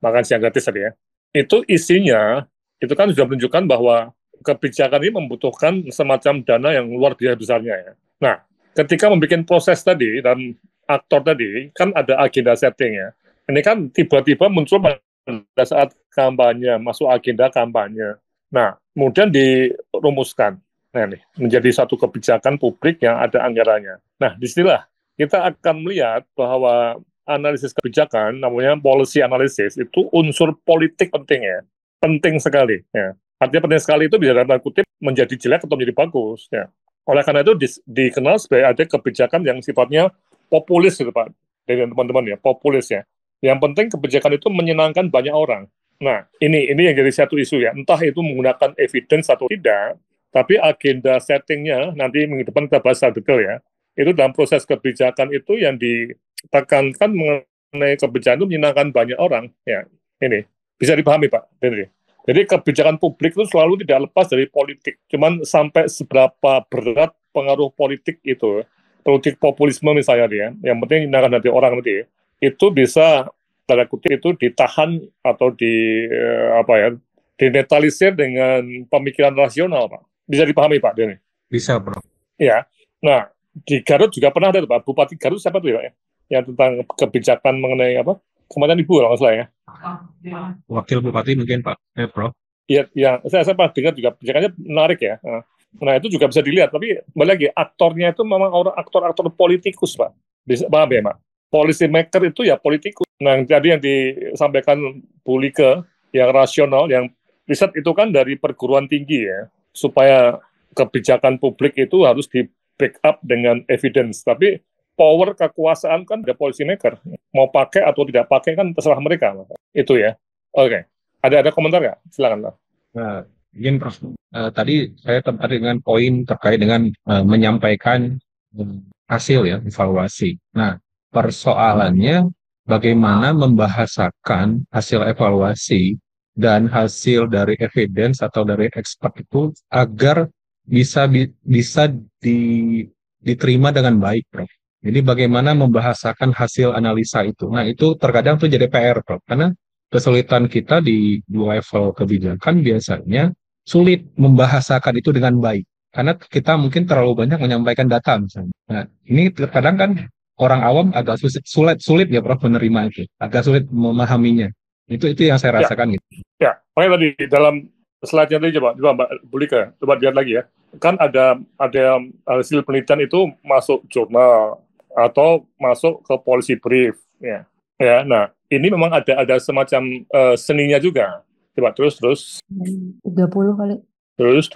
makan siang gratis tadi ya. Itu isinya, itu kan sudah menunjukkan bahwa kebijakan ini membutuhkan semacam dana yang luar biasa besarnya ya. Nah, ketika membuat proses tadi dan aktor tadi, kan ada agenda setting ya. Ini kan tiba-tiba muncul pada saat kampanye, masuk agenda kampanye. Nah, kemudian dirumuskan. Nah, ini menjadi satu kebijakan publik yang ada anggarannya. Nah, disinilah kita akan melihat bahwa analisis kebijakan, namanya policy analysis, itu unsur politik penting ya. Penting sekali. Ya. Artinya penting sekali itu bisa dalam tanda kutip menjadi jelek atau menjadi bagus. Ya. Oleh karena itu dikenal sebagai ada kebijakan yang sifatnya populis gitu Pak. Dari teman-teman ya, populis ya. Yang penting kebijakan itu menyenangkan banyak orang. Nah, ini yang jadi satu isu ya. Entah itu menggunakan evidence atau tidak, tapi agenda settingnya nanti minggu depan kita bahas secara detail ya. Itu dalam proses kebijakan itu yang ditekankan mengenai kebijakan itu menyenangkan banyak orang. Ya, ini bisa dipahami Pak Henry. Jadi kebijakan publik itu selalu tidak lepas dari politik. Cuman sampai seberapa berat pengaruh politik itu, politik populisme misalnya dia, yang penting nyenangkan hati orang nanti, itu bisa tanda kutip itu ditahan atau dinetralisir dengan pemikiran rasional, Pak. Bisa dipahami, Pak Denny? Bisa, Bro. Ya. Nah, di Garut juga pernah ada, Pak. Bupati Garut siapa tuh ya, Pak? Yang tentang kebijakan mengenai apa? Kematian ibu kalau nggak salah ya. Wakil Bupati mungkin, Pak. Bro. Iya, ya, saya pernah dengar juga kebijakannya menarik ya. Nah, itu juga bisa dilihat. Tapi kembali lagi, aktornya itu memang orang aktor-aktor politikus, Pak. Bisa, paham ya, Pak? Policy maker itu ya politikus. Nah, tadi yang disampaikan Bu Like, yang rasional, yang riset itu kan dari perguruan tinggi ya, supaya kebijakan publik itu harus di backup dengan evidence. Tapi power kekuasaan kan ada policy maker. Mau pakai atau tidak pakai kan terserah mereka. Itu ya. Oke. Ada komentar nggak? Silakan. Nah, izin Prof. Tadi saya tertarik dengan poin terkait dengan menyampaikan hasil ya, evaluasi. Nah, persoalannya bagaimana membahasakan hasil evaluasi dan hasil dari evidence atau dari expert itu agar bisa diterima dengan baik, Prof. Jadi bagaimana membahasakan hasil analisa itu. Nah, itu terkadang tuh jadi PR, Prof. Karena kesulitan kita di dua level kebijakan biasanya sulit membahasakan itu dengan baik. Karena kita mungkin terlalu banyak menyampaikan data misalnya. Nah, ini terkadang kan orang awam agak sulit ya Prof menerima itu. Agak sulit memahaminya. Itu yang saya rasakan gitu. Ya, makanya tadi dalam slide-nya tadi coba Mbak Bulika, coba lihat lagi ya. Kan ada hasil penelitian itu masuk jurnal atau masuk ke policy brief ya. Ya, nah ini memang ada semacam seninya juga. Coba terus 30 kali. Terus.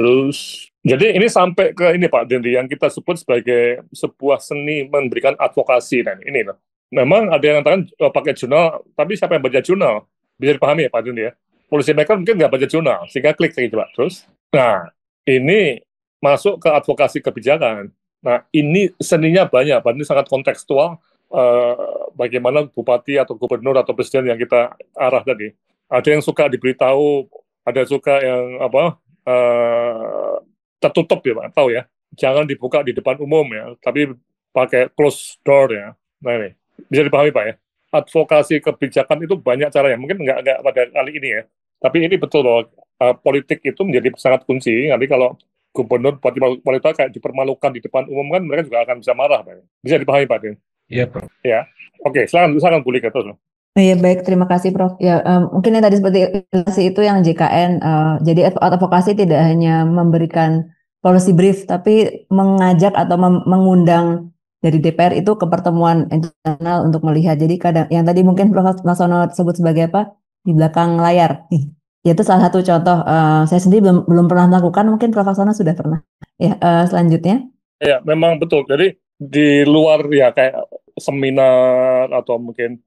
Jadi ini sampai ke ini Pak Dendi yang kita sebut sebagai sebuah seni memberikan advokasi. Dan ini loh. Memang ada yang katakan pakai jurnal, tapi siapa yang baca jurnal? Bisa dipahami ya Pak Dendi ya. Policy maker mungkin nggak baca jurnal, sehingga klik lagi coba terus. Nah, ini masuk ke advokasi kebijakan. Nah, ini seninya banyak, ini sangat kontekstual. Bagaimana bupati atau gubernur atau presiden yang kita arah tadi. Ada yang suka diberitahu, ada suka yang tertutup ya Pak, tahu ya. Jangan dibuka di depan umum ya, tapi pakai close door ya. Nah ini, bisa dipahami Pak ya. Advokasi kebijakan itu banyak caranya, mungkin nggak pada kali ini ya. Tapi ini betul loh, politik itu menjadi sangat kunci. Nanti kalau gubernur, bupati, wali kota kayak dipermalukan di depan umum kan mereka juga akan bisa marah Pak. Bisa dipahami Pak Din? Iya Prof. Ya, oke, silakan boleh terus. Iya baik, terima kasih Prof. Ya mungkin yang tadi seperti itu yang JKN. Jadi advokasi tidak hanya memberikan policy brief, tapi mengajak atau mengundang dari DPR itu ke pertemuan internal untuk melihat. Jadi kadang yang tadi mungkin Prof. Laksono sebut sebagai apa di belakang layar. Itu salah satu contoh. Saya sendiri belum pernah melakukan, mungkin Prof. Laksono sudah pernah. Ya selanjutnya. Ya memang betul. Jadi di luar ya kayak seminar atau mungkin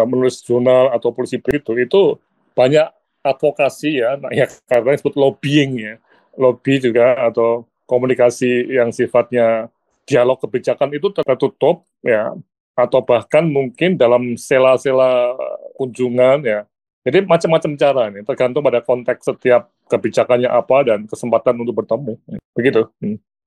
menulis jurnal atau policy brief itu banyak advokasi ya, nah, ya karena disebut lobbying ya, lobby juga atau komunikasi yang sifatnya dialog kebijakan itu tertutup ya, atau bahkan mungkin dalam sela-sela kunjungan ya. Jadi macam-macam cara nih, tergantung pada konteks setiap kebijakannya apa dan kesempatan untuk bertemu. Begitu.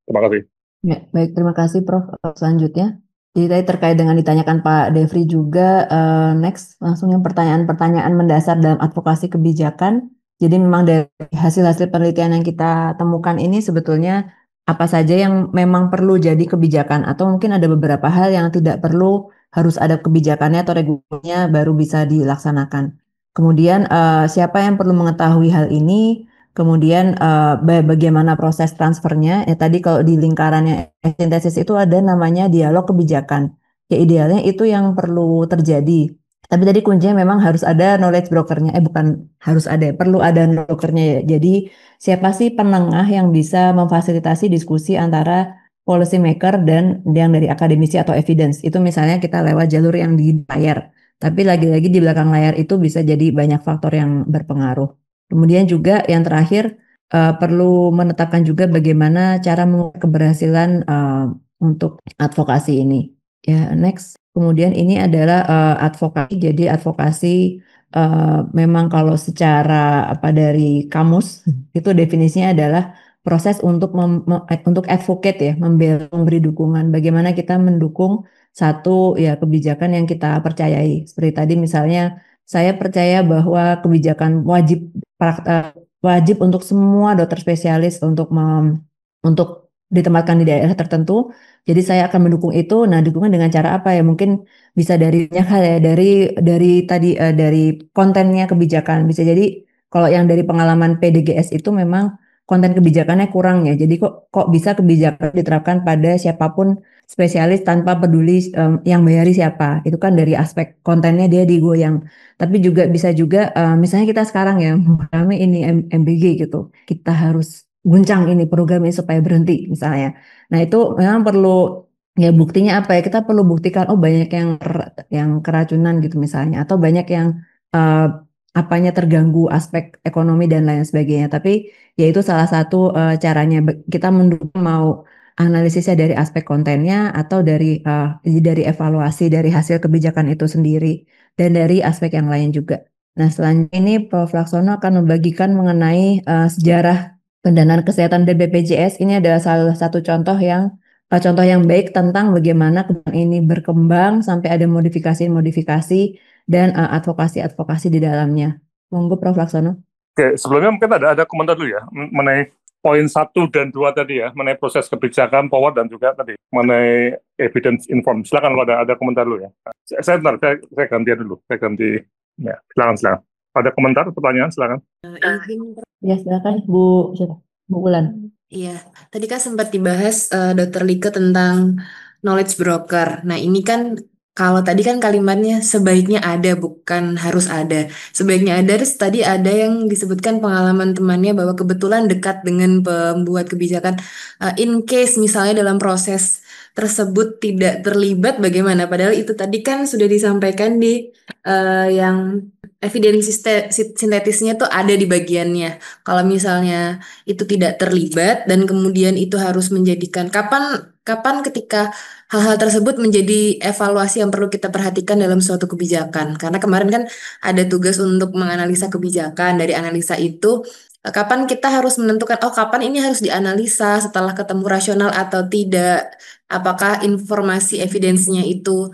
Terima kasih. Ya, baik, terima kasih Prof. Selanjutnya. Jadi tadi terkait dengan ditanyakan Pak Devri juga, next langsung yang pertanyaan-pertanyaan mendasar dalam advokasi kebijakan. Jadi memang dari hasil-hasil penelitian yang kita temukan ini sebetulnya apa saja yang memang perlu jadi kebijakan atau mungkin ada beberapa hal yang tidak perlu harus ada kebijakannya atau regulasinya baru bisa dilaksanakan. Kemudian siapa yang perlu mengetahui hal ini? Kemudian bagaimana proses transfernya? Tadi kalau di lingkarannya sintesis itu ada namanya dialog kebijakan. Ya idealnya itu yang perlu terjadi. Tapi tadi kuncinya memang harus ada knowledge brokernya. Bukan harus ada, perlu ada brokernya ya. Jadi siapa sih penengah yang bisa memfasilitasi diskusi antara policy maker dan yang dari akademisi atau evidence. Itu misalnya kita lewat jalur yang di layar. Tapi lagi-lagi di belakang layar itu bisa jadi banyak faktor yang berpengaruh. Kemudian juga yang terakhir perlu menetapkan juga bagaimana cara mengukur keberhasilan untuk advokasi ini. Ya, next. Kemudian ini adalah advokasi. Jadi advokasi memang kalau secara dari kamus itu definisinya adalah proses untuk advocate ya, memberi dukungan. Bagaimana kita mendukung satu ya kebijakan yang kita percayai. Seperti tadi misalnya saya percaya bahwa kebijakan wajib untuk semua dokter spesialis untuk ditempatkan di daerah tertentu. Jadi saya akan mendukung itu. Nah, dukungan dengan cara apa ya? Mungkin bisa dari banyak hal ya, dari kontennya kebijakan. Bisa jadi kalau yang dari pengalaman PDGS itu memang konten kebijakannya kurang ya. Jadi kok bisa kebijakan diterapkan pada siapapun spesialis tanpa peduli yang bayari siapa. Itu kan dari aspek kontennya dia digoyang. Tapi juga bisa juga misalnya kita sekarang ya rame ini MBG gitu. Kita harus guncang ini program ini supaya berhenti misalnya. Nah, itu memang perlu ya buktinya apa ya? Kita perlu buktikan banyak yang keracunan gitu misalnya atau banyak yang apanya terganggu aspek ekonomi dan lain sebagainya. Tapi ya itu salah satu caranya kita mendukung mau analisisnya dari aspek kontennya atau dari evaluasi dari hasil kebijakan itu sendiri dan dari aspek yang lain juga. Nah, selanjutnya ini Prof. Laksono akan membagikan mengenai sejarah pendanaan kesehatan dari BPJS. Ini adalah salah satu contoh yang baik tentang bagaimana kebijakan ini berkembang sampai ada modifikasi-modifikasi dan advokasi-advokasi di dalamnya. Monggo Prof. Laksono. Oke, sebelumnya mungkin ada komentar dulu ya mengenai poin 1 dan 2 tadi ya, mengenai proses kebijakan, power, dan juga tadi mengenai evidence informed. Silakan kalau ada komentar dulu ya. Saya gantian dulu. Ya, silakan. Ada komentar, pertanyaan, silakan. Ya, silakan Bu Ulan. Iya, tadi kan sempat dibahas Dr. Like tentang knowledge broker. Nah, ini kan kalau tadi kan kalimatnya sebaiknya ada, bukan harus ada. Sebaiknya ada, terus tadi ada yang disebutkan pengalaman temannya bahwa kebetulan dekat dengan pembuat kebijakan. In case misalnya dalam proses tersebut tidak terlibat, bagaimana? Padahal itu tadi kan sudah disampaikan di yang evidence sintetisnya tuh ada di bagiannya. Kalau misalnya itu tidak terlibat dan kemudian itu harus menjadikan kapan ketika hal-hal tersebut menjadi evaluasi yang perlu kita perhatikan dalam suatu kebijakan. Karena kemarin kan ada tugas untuk menganalisa kebijakan. Dari analisa itu kapan kita harus menentukan kapan ini harus dianalisa setelah ketemu rasional atau tidak. Apakah informasi evidensinya itu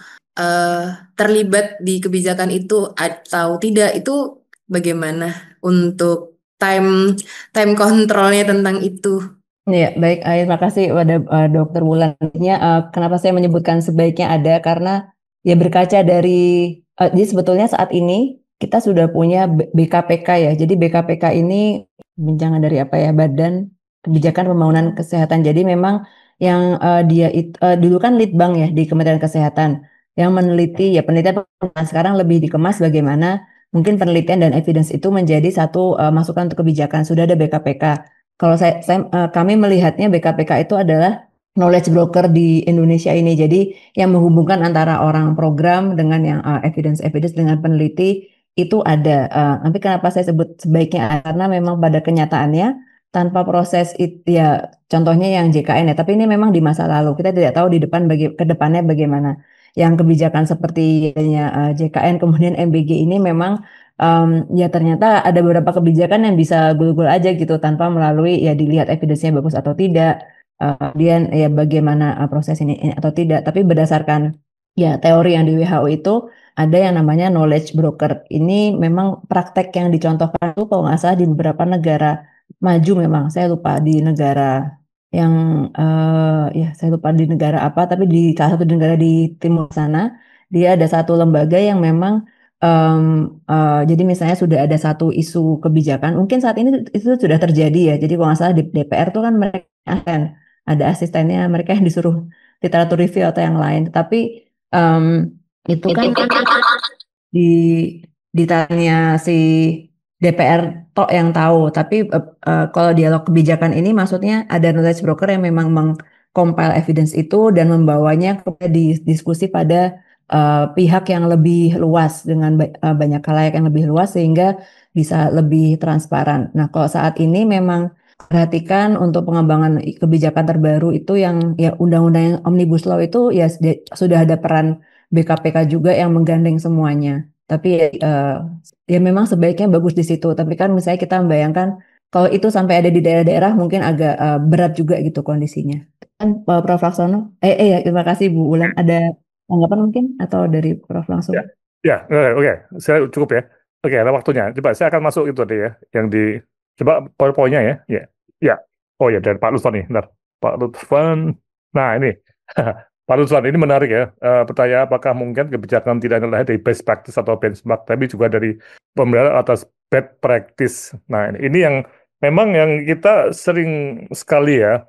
terlibat di kebijakan itu atau tidak, itu bagaimana untuk time kontrolnya tentang itu. Ya, baik. Terima kasih pada Dokter Wulan. Kenapa saya menyebutkan sebaiknya ada karena ya berkaca dari jadi sebetulnya saat ini kita sudah punya BKPK ya. Jadi BKPK ini bincangan dari Badan Kebijakan Pembangunan Kesehatan. Jadi memang yang dulu kan Litbang ya di Kementerian Kesehatan yang meneliti ya penelitian sekarang lebih dikemas bagaimana mungkin penelitian dan evidence itu menjadi satu masukan untuk kebijakan. Sudah ada BKPK. Kalau kami melihatnya BKPK itu adalah knowledge broker di Indonesia ini. Jadi yang menghubungkan antara orang program dengan yang evidence dengan peneliti itu ada. Tapi kenapa saya sebut sebaiknya karena memang pada kenyataannya tanpa proses ya contohnya yang JKN ya. Tapi ini memang di masa lalu. Kita tidak tahu di depan ke depannya bagaimana. Yang kebijakan seperti JKN kemudian MBG ini memang ya ternyata ada beberapa kebijakan yang bisa gul-gul aja gitu tanpa melalui ya dilihat evidence-nya bagus atau tidak, kemudian ya bagaimana proses ini atau tidak. Tapi berdasarkan ya teori yang di WHO itu ada yang namanya knowledge broker. Ini memang praktek yang dicontohkan itu kalau nggak salah di beberapa negara maju memang. Saya lupa di negara yang saya lupa di negara apa, tapi di salah satu negara di timur sana dia ada satu lembaga yang memang jadi misalnya sudah ada satu isu kebijakan, mungkin saat ini itu sudah terjadi ya. Jadi kalau nggak salah di DPR tuh kan mereka ada asistennya, mereka yang disuruh literatur review atau yang lain. Tapi itu kan ditanya si DPR tok yang tahu, tapi kalau dialog kebijakan ini maksudnya ada knowledge broker yang memang mengcompile evidence itu dan membawanya ke diskusi pada pihak yang lebih luas dengan banyak khalayak yang lebih luas sehingga bisa lebih transparan. Nah, kalau saat ini memang perhatikan untuk pengembangan kebijakan terbaru itu yang ya undang-undang yang Omnibus Law itu ya sudah ada peran BKPK juga yang menggandeng semuanya. Tapi ya memang sebaiknya bagus di situ. Tapi kan misalnya kita membayangkan kalau itu sampai ada di daerah-daerah mungkin agak berat juga gitu kondisinya. Kan Prof. Laksono, ya terima kasih Bu Ulan. Ada tanggapan mungkin atau dari Prof langsung? Ya, oke, saya cukup ya. Oke, ada waktunya. Coba saya akan masuk itu tadi ya, yang di coba poin-poinnya ya. Ya, ya. Oh ya, dari Pak Lutfan nih, bentar. Pak Lutfan. Nah ini, Pak Lutfan ini menarik ya. Pertanyaan apakah mungkin kebijakan tidak hanya dari best practice atau benchmark, tapi juga dari pemeliharaan atas bad practice. Nah ini yang memang yang kita sering sekali ya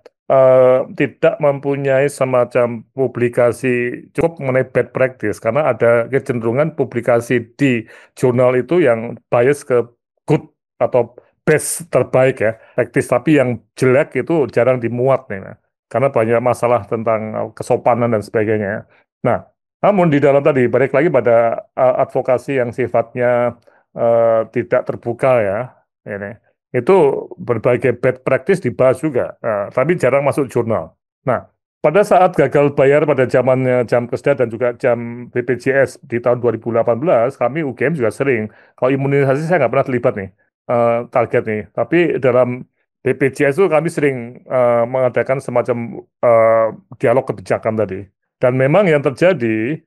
tidak mempunyai semacam publikasi cukup mengenai bad practice karena ada kecenderungan publikasi di jurnal itu yang bias ke good atau best terbaik ya practice, tapi yang jelek itu jarang dimuat nih, nah. Karena banyak masalah tentang kesopanan dan sebagainya. Nah, namun di dalam tadi balik lagi pada advokasi yang sifatnya tidak terbuka ya, ini itu berbagai bad practice dibahas juga, tapi jarang masuk jurnal. Nah, pada saat gagal bayar pada zamannya Jamkesda dan juga jam BPJS di tahun 2018, kami UGM juga sering. Kalau imunisasi saya nggak pernah terlibat nih, target nih. Tapi dalam BPJS itu kami sering mengadakan semacam dialog kebijakan tadi. Dan memang yang terjadi,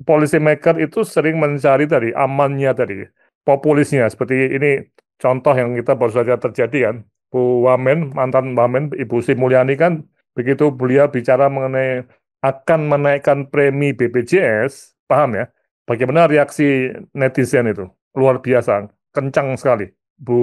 policy maker itu sering mencari tadi, amannya tadi, populisnya. Seperti ini, contoh yang kita baru saja terjadi kan, Bu Wamen, mantan Wamen, Ibu Sri Mulyani kan, begitu beliau bicara mengenai akan menaikkan premi BPJS, paham ya, bagaimana reaksi netizen itu, luar biasa, kencang sekali. Bu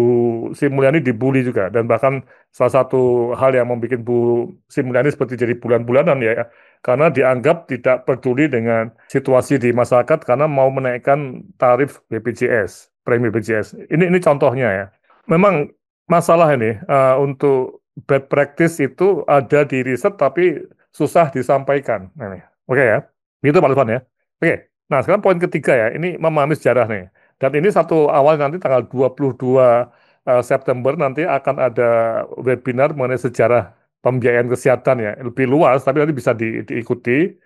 Sri Mulyani dibully juga, dan bahkan salah satu hal yang membuat Bu Sri Mulyani seperti jadi bulan-bulanan ya, karena dianggap tidak peduli dengan situasi di masyarakat karena mau menaikkan tarif BPJS. Premi BPJS. Ini contohnya ya. Memang masalah ini untuk bad practice itu ada di riset tapi susah disampaikan. Nah, oke ya. Itu Pak Lutfan ya. Oke. Nah, sekarang poin ketiga ya. Ini memahami sejarah nih. Dan ini satu awal nanti tanggal 22 September nanti akan ada webinar mengenai sejarah pembiayaan kesehatan ya. Lebih luas tapi nanti bisa diikuti.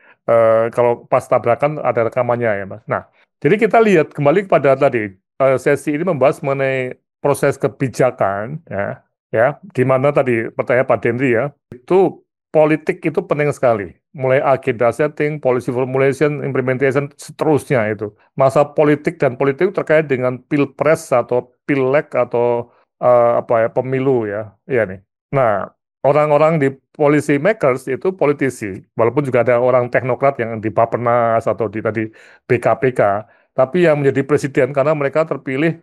Kalau pas tabrakan ada rekamannya ya, Mas. Nah, jadi kita lihat kembali kepada tadi sesi ini membahas mengenai proses kebijakan ya di mana tadi pertanyaan Pak Dendri ya, itu politik itu penting sekali, mulai agenda setting, policy formulation, implementation, seterusnya itu masa politik, dan politik terkait dengan pilpres atau pileg atau pemilu ya nih. Nah, orang-orang di policy makers itu politisi, walaupun juga ada orang teknokrat yang di Bappenas atau di tadi BKPK. Tapi yang menjadi presiden karena mereka terpilih,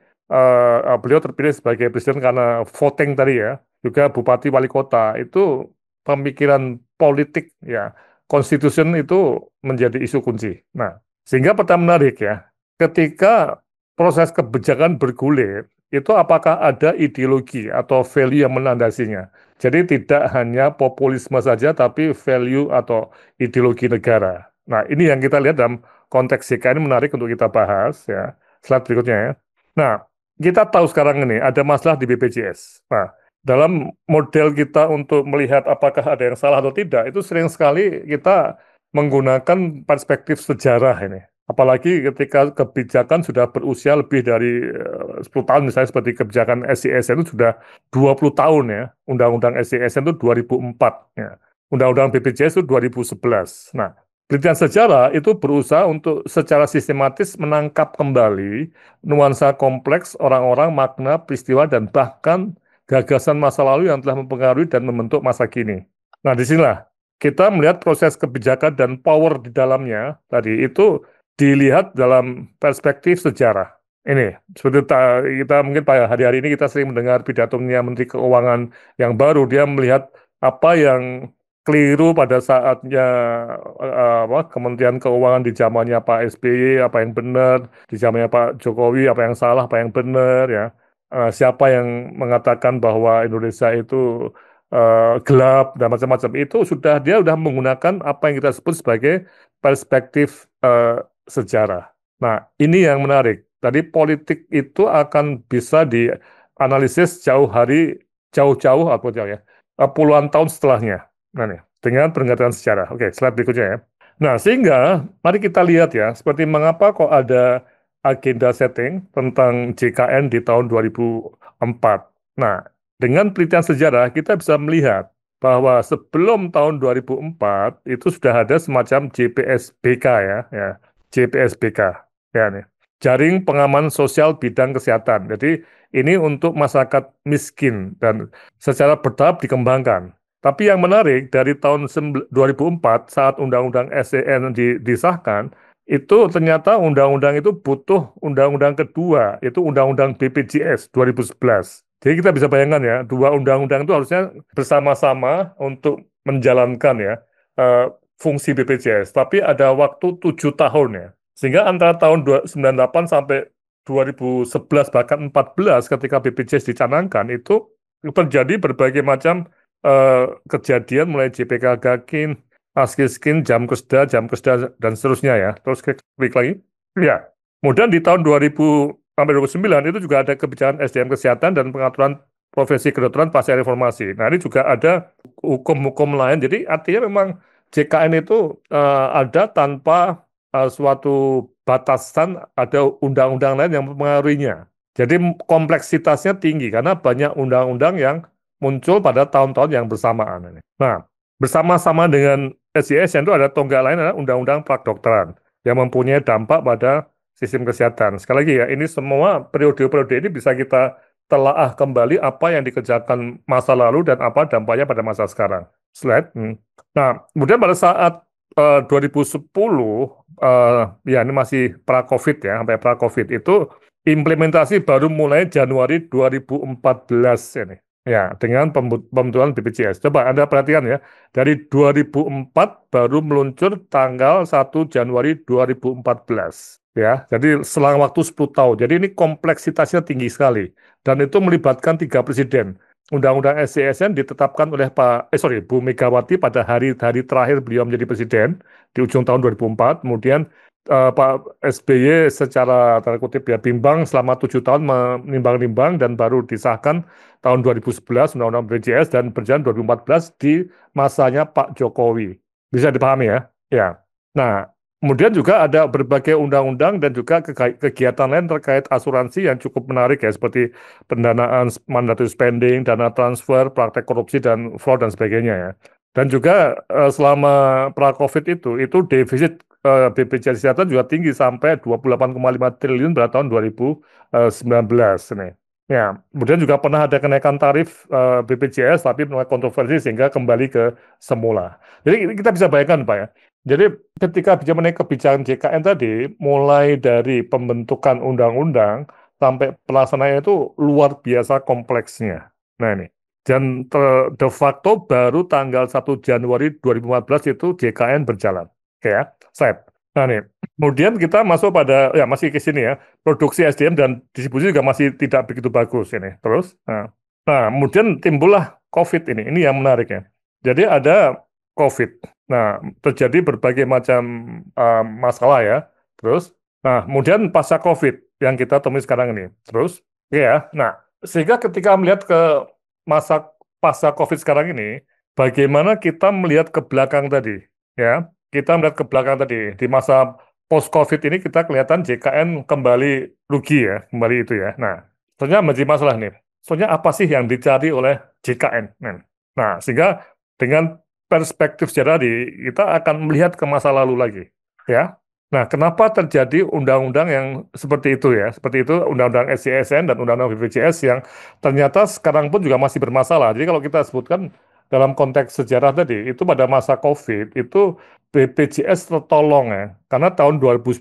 beliau terpilih sebagai presiden karena voting tadi ya, juga bupati wali kota, itu pemikiran politik ya, constitution itu menjadi isu kunci. Nah, sehingga pertanyaan menarik ya, ketika proses kebijakan bergulir, itu apakah ada ideologi atau value yang melandasinya? Jadi tidak hanya populisme saja, tapi value atau ideologi negara. Nah, ini yang kita lihat dalam konteks JK ini menarik untuk kita bahas ya. Slide berikutnya ya. Nah, kita tahu sekarang ini ada masalah di BPJS. Nah, dalam model kita untuk melihat apakah ada yang salah atau tidak, itu sering sekali kita menggunakan perspektif sejarah ini. Apalagi ketika kebijakan sudah berusia lebih dari 10 tahun, misalnya seperti kebijakan SISN itu sudah 20 tahun ya. Undang-undang SISN itu 2004 ya. Undang-undang BPJS itu 2011. Nah, penelitian sejarah itu berusaha untuk secara sistematis menangkap kembali nuansa kompleks orang-orang, makna, peristiwa, dan bahkan gagasan masa lalu yang telah mempengaruhi dan membentuk masa kini. Nah, disinilah kita melihat proses kebijakan dan power di dalamnya tadi itu dilihat dalam perspektif sejarah. Ini, seperti kita mungkin pada hari-hari ini kita sering mendengar pidatonya Menteri Keuangan yang baru, dia melihat apa yang keliru pada saatnya Kementerian Keuangan di zamannya Pak SBY, apa yang benar, di zamannya Pak Jokowi, apa yang salah, apa yang benar ya. Siapa yang mengatakan bahwa Indonesia itu gelap dan macam-macam, itu dia sudah menggunakan apa yang kita sebut sebagai perspektif sejarah. Nah, ini yang menarik. Tadi politik itu akan bisa dianalisis jauh-jauh apa ya, puluhan tahun setelahnya. Nah, nih, dengan pengetahuan sejarah. Oke, slide berikutnya ya. Nah, sehingga mari kita lihat ya, seperti mengapa kok ada agenda setting tentang JKN di tahun 2004. Nah, dengan penelitian sejarah kita bisa melihat bahwa sebelum tahun 2004 itu sudah ada semacam JPSBK ya JPSBK ya nih. Jaring Pengaman Sosial Bidang Kesehatan. Jadi ini untuk masyarakat miskin dan secara bertahap dikembangkan. Tapi yang menarik dari tahun 2004 saat Undang-Undang SDN disahkan, itu ternyata undang-undang itu butuh undang-undang kedua, itu Undang-Undang BPJS 2011. Jadi kita bisa bayangkan ya, dua undang-undang itu harusnya bersama-sama untuk menjalankan ya fungsi BPJS. Tapi ada waktu 7 tahun ya. Sehingga antara tahun 98 sampai 2011 bahkan 14 ketika BPJS dicanangkan itu terjadi berbagai macam kejadian mulai JPK Gakin, Askiskin, Jamkesda, dan seterusnya ya. Terus klik lagi. Ya. Kemudian di tahun 2000 sampai 2009 itu juga ada kebijakan SDM Kesehatan dan pengaturan profesi kedokteran pasca reformasi. Nah, ini juga ada hukum-hukum lain. Jadi artinya memang JKN itu ada tanpa suatu batasan, ada undang-undang lain yang mempengaruhinya. Jadi kompleksitasnya tinggi karena banyak undang-undang yang muncul pada tahun-tahun yang bersamaan. Nah, bersama-sama dengan SDSN itu ada tonggak lain adalah Undang-Undang Prakdokteran yang mempunyai dampak pada sistem kesehatan. Sekali lagi ya, ini semua periode-periode ini bisa kita telaah kembali apa yang dikerjakan masa lalu dan apa dampaknya pada masa sekarang. Slide. Nah, kemudian pada saat 2010, ya ini masih pra-COVID ya, sampai pra-COVID itu implementasi baru mulai Januari 2014 ini. Ya, dengan pembentukan BPJS. Coba Anda perhatikan ya, dari 2004 baru meluncur tanggal 1 Januari 2014. Ya, jadi selang waktu 10 tahun. Jadi ini kompleksitasnya tinggi sekali. Dan itu melibatkan 3 presiden. Undang-Undang SDSN ditetapkan oleh Bu Megawati pada hari terakhir beliau menjadi presiden di ujung tahun 2004. Kemudian Pak SBY secara tanda kutip ya bimbang selama 7 tahun menimbang-nimbang dan baru disahkan tahun 2011 Undang-Undang BPJS dan berjalan 2014 di masanya Pak Jokowi. Bisa dipahami ya? Ya. Nah, kemudian juga ada berbagai undang-undang dan juga kegiatan lain terkait asuransi yang cukup menarik ya, seperti pendanaan mandatory spending, dana transfer, praktek korupsi dan fraud dan sebagainya ya. Dan juga selama pra-COVID itu defisit BPJS Kesehatan juga tinggi sampai 28,5 triliun pada tahun 2019 nih. Ya, kemudian juga pernah ada kenaikan tarif BPJS tapi menuai kontroversi sehingga kembali ke semula. Jadi kita bisa bayangkan Pak ya. Jadi ketika mengenai kebijakan JKN tadi, mulai dari pembentukan undang-undang sampai pelaksanaannya itu luar biasa kompleksnya. Nah ini. Dan de facto baru tanggal 1 Januari 2014 itu JKN berjalan. Oke ya, set. Nah nih, kemudian kita masuk pada, ya masih ke sini ya, produksi SDM dan distribusi juga masih tidak begitu bagus ini. Terus, nah kemudian timbullah COVID ini yang menarik ya. Jadi ada COVID. Nah, terjadi berbagai macam masalah ya. Terus, nah kemudian pasca COVID yang kita temui sekarang ini. Terus, ya, nah sehingga ketika melihat ke masa pasca COVID sekarang ini, bagaimana kita melihat ke belakang tadi, ya? Kita melihat ke belakang tadi di masa post-COVID ini kita kelihatan JKN kembali rugi ya, kembali itu ya. Nah, sebenarnya menjadi masalah nih. Sebenarnya apa sih yang dicari oleh JKN? Nah, sehingga dengan perspektif sejarah kita akan melihat ke masa lalu lagi, ya. Nah, kenapa terjadi undang-undang yang seperti itu ya? Seperti itu undang-undang SDSN dan undang-undang BPJS yang ternyata sekarang pun juga masih bermasalah. Jadi kalau kita sebutkan dalam konteks sejarah tadi, itu pada masa COVID, itu BPJS tertolong ya. Karena tahun 2019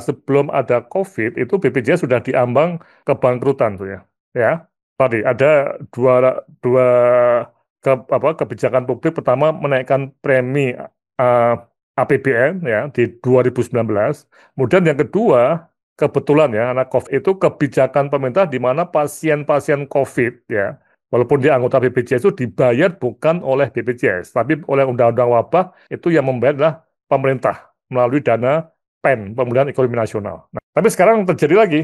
sebelum ada COVID, itu BPJS sudah diambang kebangkrutan tuh ya. Ya, tadi ada dua kebijakan publik. Pertama, menaikkan premi APBN ya di 2019. Kemudian yang kedua, kebetulan ya anak COVID itu kebijakan pemerintah di mana pasien-pasien COVID ya, walaupun dia anggota BPJS itu dibayar bukan oleh BPJS, tapi oleh Undang-Undang Wabah itu yang membayar adalah pemerintah melalui dana PEN, Pemulihan Ekonomi Nasional. Nah, tapi sekarang terjadi lagi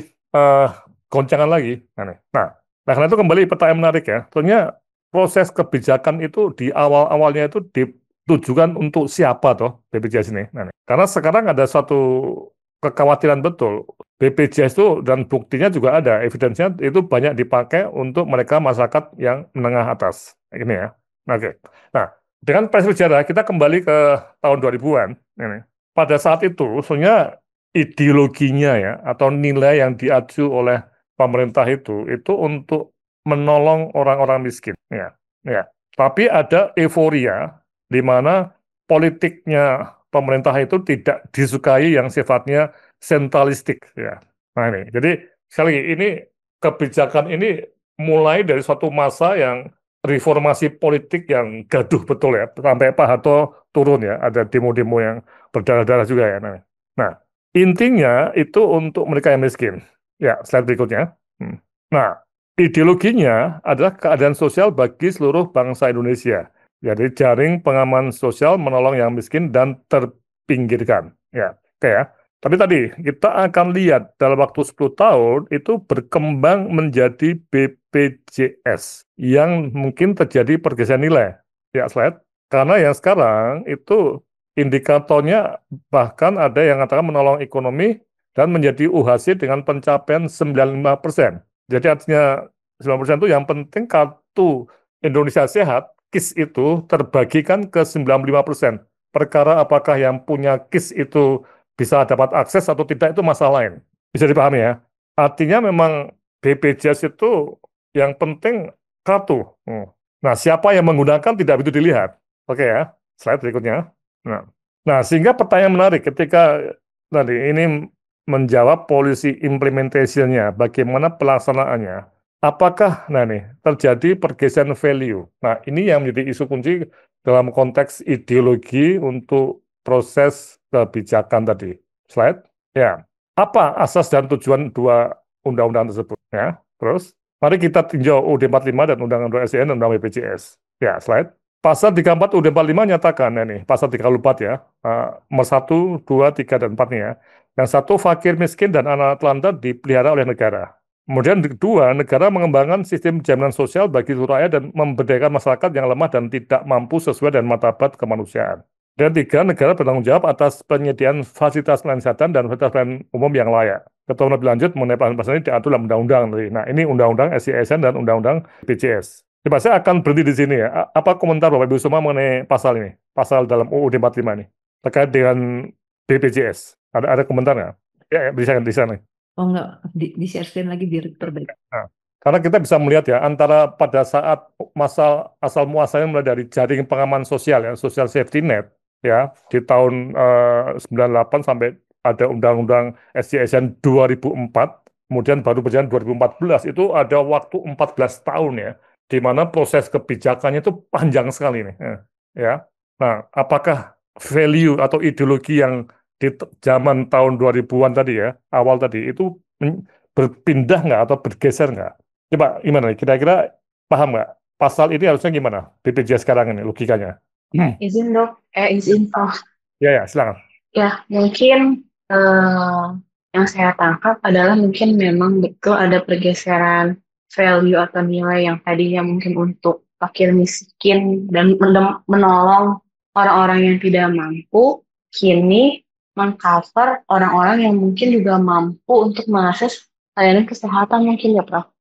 goncangan lagi. Nah, karena itu kembali pertanyaan menarik ya. Tentunya proses kebijakan itu di awal-awalnya itu tujuan untuk siapa toh BPJS ini? Nah, karena sekarang ada suatu kekhawatiran betul. BPJS itu dan buktinya juga ada, evidence-nya itu banyak dipakai untuk mereka masyarakat yang menengah atas. Ini ya. Oke. Nah, dengan perspektif sejarah kita kembali ke tahun 2000-an. Ini. Pada saat itu, sebenarnya ideologinya ya atau nilai yang diaju oleh pemerintah itu untuk menolong orang-orang miskin. Ya, ya. Tapi ada euforia di mana politiknya pemerintah itu tidak disukai yang sifatnya sentralistik ya. Nah ini, jadi sekali lagi ini kebijakan ini mulai dari suatu masa yang reformasi politik yang gaduh betul ya, sampai Pak Harto turun ya, ada demo-demo yang berdarah-darah juga ya. Nah, intinya itu untuk mereka yang miskin. Ya, slide berikutnya. Nah, ideologinya adalah keadaan sosial bagi seluruh bangsa Indonesia. Jadi jaring pengaman sosial menolong yang miskin dan terpinggirkan. Ya, oke ya. Tapi tadi kita akan lihat dalam waktu 10 tahun itu berkembang menjadi BPJS yang mungkin terjadi pergeseran nilai. Ya, slide. Karena yang sekarang itu indikatornya bahkan ada yang mengatakan menolong ekonomi dan menjadi UHC dengan pencapaian 95%. Jadi artinya 90% itu yang penting kartu Indonesia Sehat, KIS itu terbagikan ke 95%. Perkara apakah yang punya KIS itu bisa dapat akses atau tidak itu masalah lain. Bisa dipahami ya. Artinya memang BPJS itu yang penting kartu. Nah, siapa yang menggunakan tidak begitu dilihat. Oke ya, slide berikutnya. Nah, sehingga pertanyaan menarik ketika tadi ini menjawab policy implementation-nya, bagaimana pelaksanaannya. Apakah terjadi pergeseran value? Nah, ini yang menjadi isu kunci dalam konteks ideologi untuk proses kebijakan tadi. Slide. Ya. Apa asas dan tujuan dua undang-undang tersebut? Ya. Terus, mari kita tinjau UUD 45 dan Undang-Undang SDN dan Undang BPJS. Ya, slide. Pasal 34 UUD 45 nyatakan pasal 34 ya, nomor 1, 2, 3, dan 4 nih ya. Yang satu, fakir miskin dan anak telantar dipelihara oleh negara. Kemudian kedua, negara mengembangkan sistem jaminan sosial bagi seluruh rakyat dan memberdayakan masyarakat yang lemah dan tidak mampu sesuai dengan martabat kemanusiaan. Dan tiga, negara bertanggung jawab atas penyediaan fasilitas pelayanan kesehatan dan fasilitas pelayanan umum yang layak. Ketentuan lebih lanjut mengenai pelayanan ini diatur dalam undang-undang. Nah, ini undang-undang SISN dan undang-undang BPJS. Coba saya akan berhenti di sini ya. Apa komentar Bapak Ibu semua mengenai pasal ini? Pasal dalam UUD 45 ini. Terkait dengan BPJS. Ada komentar nggak? Ya, bisa di sana. Oh enggak, di-share screen lagi biar terbaik. Nah, karena kita bisa melihat ya, antara pada saat asal muasalnya mulai dari jaring pengaman sosial, ya, social safety net, ya, di tahun 98 sampai ada Undang-Undang SJSN 2004, kemudian baru berjalan 2014, itu ada waktu 14 tahun ya, di mana proses kebijakannya itu panjang sekali nih. Ya. Nah, apakah value atau ideologi yang di zaman tahun 2000-an tadi ya, awal tadi, itu berpindah nggak atau bergeser nggak? Coba gimana nih, kira-kira paham nggak? Pasal ini harusnya gimana? BPJS sekarang ini, logikanya. Izin dok, izin Prof. Ya, silakan. Ya, mungkin yang saya tangkap adalah mungkin memang betul ada pergeseran value atau nilai yang tadinya mungkin untuk fakir miskin dan menolong orang-orang yang tidak mampu, kini mengcover orang-orang yang mungkin juga mampu untuk mengakses layanan kesehatan mungkin ya Prof.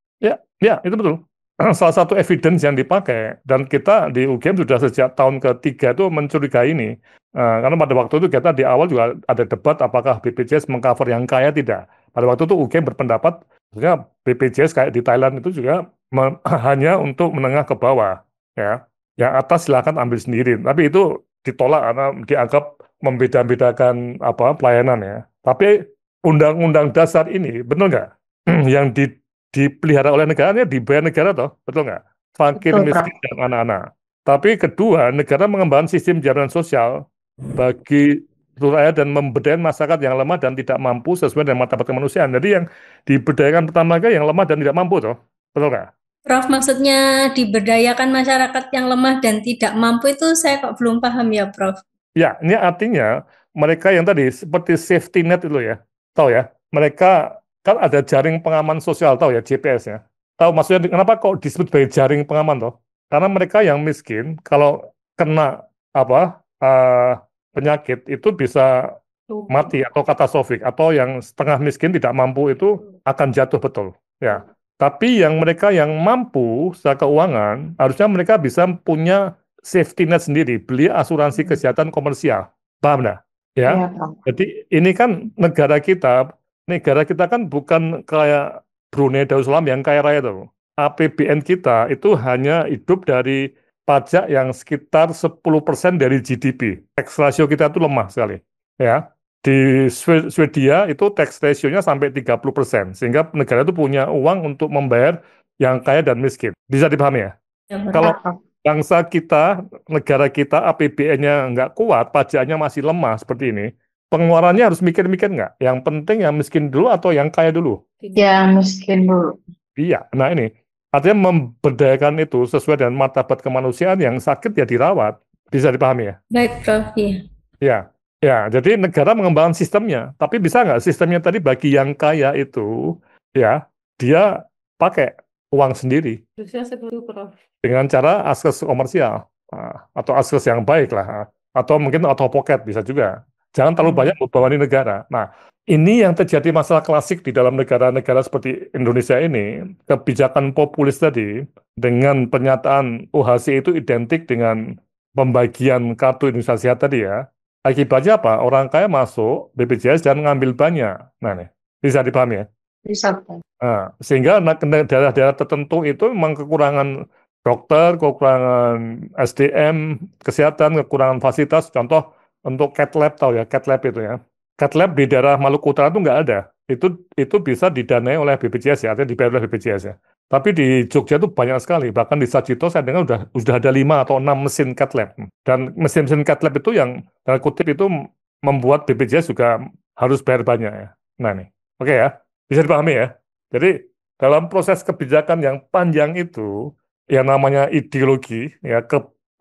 Ya, itu betul. Salah satu evidence yang dipakai, dan kita di UGM sudah sejak tahun ketiga itu mencurigai ini. Karena pada waktu itu kita di awal juga ada debat apakah BPJS mengcover yang kaya tidak. Pada waktu itu UGM berpendapat, sebenarnya BPJS kayak di Thailand itu juga hanya untuk menengah ke bawah. Ya. Yang atas silakan ambil sendiri. Tapi itu ditolak karena dianggap membeda-bedakan pelayanan ya. Tapi undang-undang dasar ini, benar nggak? Yang dipelihara oleh negaranya, dibayar negara toh, betul nggak? Fakir, Betul, miskin, dan anak-anak. Tapi kedua, negara mengembangkan sistem jaminan sosial bagi seluruh rakyat dan memberdayakan masyarakat yang lemah dan tidak mampu sesuai dengan martabat kemanusiaan. Jadi yang diberdayakan pertama kali yang lemah dan tidak mampu toh, betul nggak? Prof, maksudnya diberdayakan masyarakat yang lemah dan tidak mampu itu saya kok belum paham ya, Prof. Ya, ini artinya mereka yang tadi seperti safety net itu ya, tahu ya, mereka kan ada jaring pengaman sosial, tahu ya, JPS ya. Tahu maksudnya kenapa kok disebut sebagai jaring pengaman toh? Karena mereka yang miskin, kalau kena penyakit itu bisa mati atau katastrofik, atau yang setengah miskin tidak mampu itu akan jatuh betul. Ya. Tapi yang mereka yang mampu secara keuangan, harusnya mereka bisa punya safety net sendiri, beli asuransi kesehatan komersial. Paham nggak? Ya. Iya, Pak. Jadi ini kan negara kita kan bukan kayak Brunei Darussalam yang kaya raya itu. APBN kita itu hanya hidup dari pajak yang sekitar 10% dari GDP. Tax ratio kita itu lemah sekali. Ya. Di Swedia itu tax ratio-nya sampai 30%, sehingga negara itu punya uang untuk membayar yang kaya dan miskin. Bisa dipahami ya? Ya, Kalau Pak. bangsa kita, negara kita APBN-nya nggak kuat, pajaknya masih lemah seperti ini, pengeluarannya harus mikir-mikir nggak? Yang penting yang miskin dulu atau yang kaya dulu? Yang miskin dulu. Iya, nah ini artinya memberdayakan itu sesuai dengan martabat kemanusiaan, yang sakit ya dirawat. Bisa dipahami ya? baik Prof. Iya. Ya, ya. Jadi negara mengembangkan sistemnya, tapi bisa nggak sistemnya tadi bagi yang kaya itu, ya, dia pakai uang sendiri Harusnya seperti itu, Prof. dengan cara akses komersial, atau akses yang baik lah, atau mungkin auto pocket bisa juga. Jangan terlalu banyak membebani negara. Nah, ini yang terjadi masalah klasik di dalam negara-negara seperti Indonesia ini, kebijakan populis tadi dengan pernyataan UHC itu identik dengan pembagian kartu Indonesia Sehat tadi ya. Akibatnya apa? Orang kaya masuk BPJS dan ngambil banyak. Nah, nih, bisa dipahami ya? Bisa, Pak. Nah, sehingga daerah-daerah tertentu itu memang kekurangan dokter, kekurangan SDM, kesehatan, kekurangan fasilitas. Contoh untuk cat lab, tahu ya, cat lab itu ya. Cat lab di daerah Maluku Utara itu nggak ada. Itu bisa didanai oleh BPJS ya, artinya dibayar oleh BPJS ya. Tapi di Jogja itu banyak sekali. Bahkan di Sajito saya dengar sudah ada 5 atau 6 mesin cat lab. Dan mesin-mesin cat lab itu yang dalam kutip itu membuat BPJS juga harus bayar banyak ya. Nah nih, oke ya, bisa dipahami ya. Jadi dalam proses kebijakan yang panjang itu, yang namanya ideologi, ya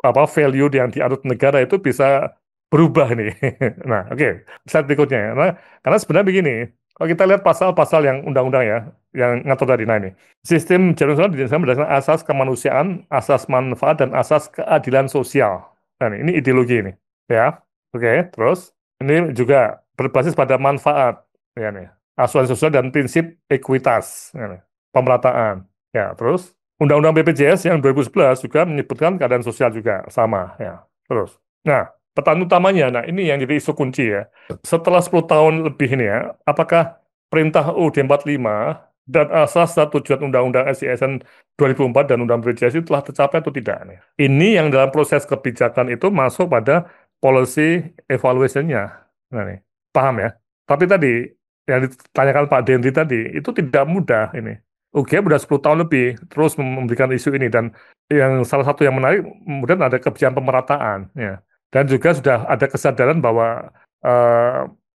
value yang dianut negara itu bisa berubah nih. Nah, oke. Slide berikutnya ya. Nah, karena sebenarnya begini, kalau kita lihat pasal-pasal yang undang-undang ya, yang ngatur tadi, nah ini, sistem jaminan sosial didasarkan berdasarkan asas kemanusiaan, asas manfaat, dan asas keadilan sosial. Nah, ini ideologi ini, ya. Oke, terus ini juga berbasis pada manfaat, ya nih, asuransi sosial dan prinsip ekuitas, ya nih, pemerataan. Ya, terus Undang-Undang BPJS yang 2011 juga menyebutkan keadaan sosial juga sama, ya. Terus, nah, pertanyaan utamanya, nah ini yang jadi isu kunci ya. Setelah 10 tahun lebih ini ya, apakah perintah UUD 45 dan asas dan tujuan Undang-Undang SISN 2004 dan Undang BPJS itu telah tercapai atau tidak nih? Ini yang dalam proses kebijakan itu masuk pada policy evaluation-nya. Nah nih, paham ya? Tapi tadi yang ditanyakan Pak Dendri tadi, itu tidak mudah ini. UGM udah 10 tahun lebih terus memberikan isu ini, dan yang salah satu yang menarik kemudian ada kebijakan pemerataan ya. Dan juga sudah ada kesadaran bahwa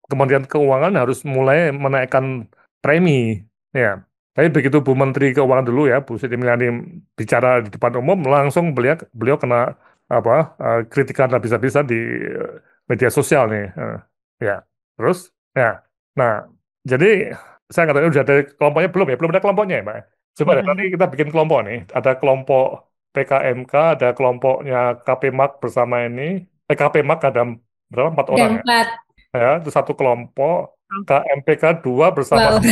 Kementerian Keuangan harus mulai menaikkan premi ya. Tapi begitu Bu Menteri Keuangan dulu ya, Bu Siti Mulyani bicara di depan umum, langsung beliau kena kritikan habis-habisan di media sosial nih. Ya. Terus ya. Nah, jadi saya nggak tahu udah ada kelompoknya belum ya? Belum ada kelompoknya ya, Mbak? Coba deh, nanti kita bikin kelompok nih. Ada kelompok PKMK, ada kelompoknya KPMAK bersama ini. KPMAK ada berapa? 4 orang ya? Yang 4. Ya, itu satu kelompok. KMPK 2 Wow.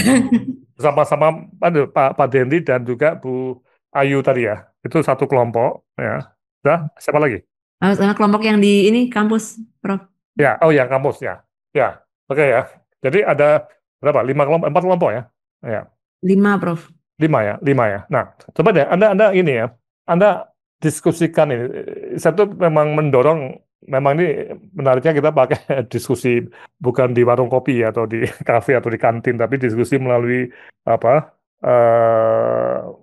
bersama-sama Pak Dendi dan juga Bu Ayu tadi ya. Itu satu kelompok ya. Udah, siapa lagi? Sama kelompok yang di ini kampus, Prof. Ya, oh ya, kampus ya. Ya, oke ya. Jadi ada berapa? 5 kelompok, 4 kelompok ya? Ya. 5, Prof. 5 ya. Nah, coba deh Anda ini ya. Anda diskusikan ini. Saya tuh memang mendorong, memang ini menariknya kita pakai diskusi bukan di warung kopi atau di kafe atau di kantin, tapi diskusi melalui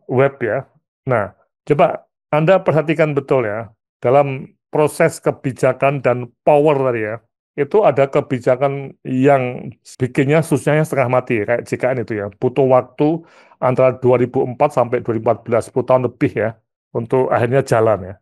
web ya. Nah, coba Anda perhatikan betul ya, dalam proses kebijakan dan power tadi ya, itu ada kebijakan yang bikinnya susahnya setengah mati, kayak JKN itu ya, butuh waktu antara 2004 sampai 2014, 10 tahun lebih ya, untuk akhirnya jalan ya,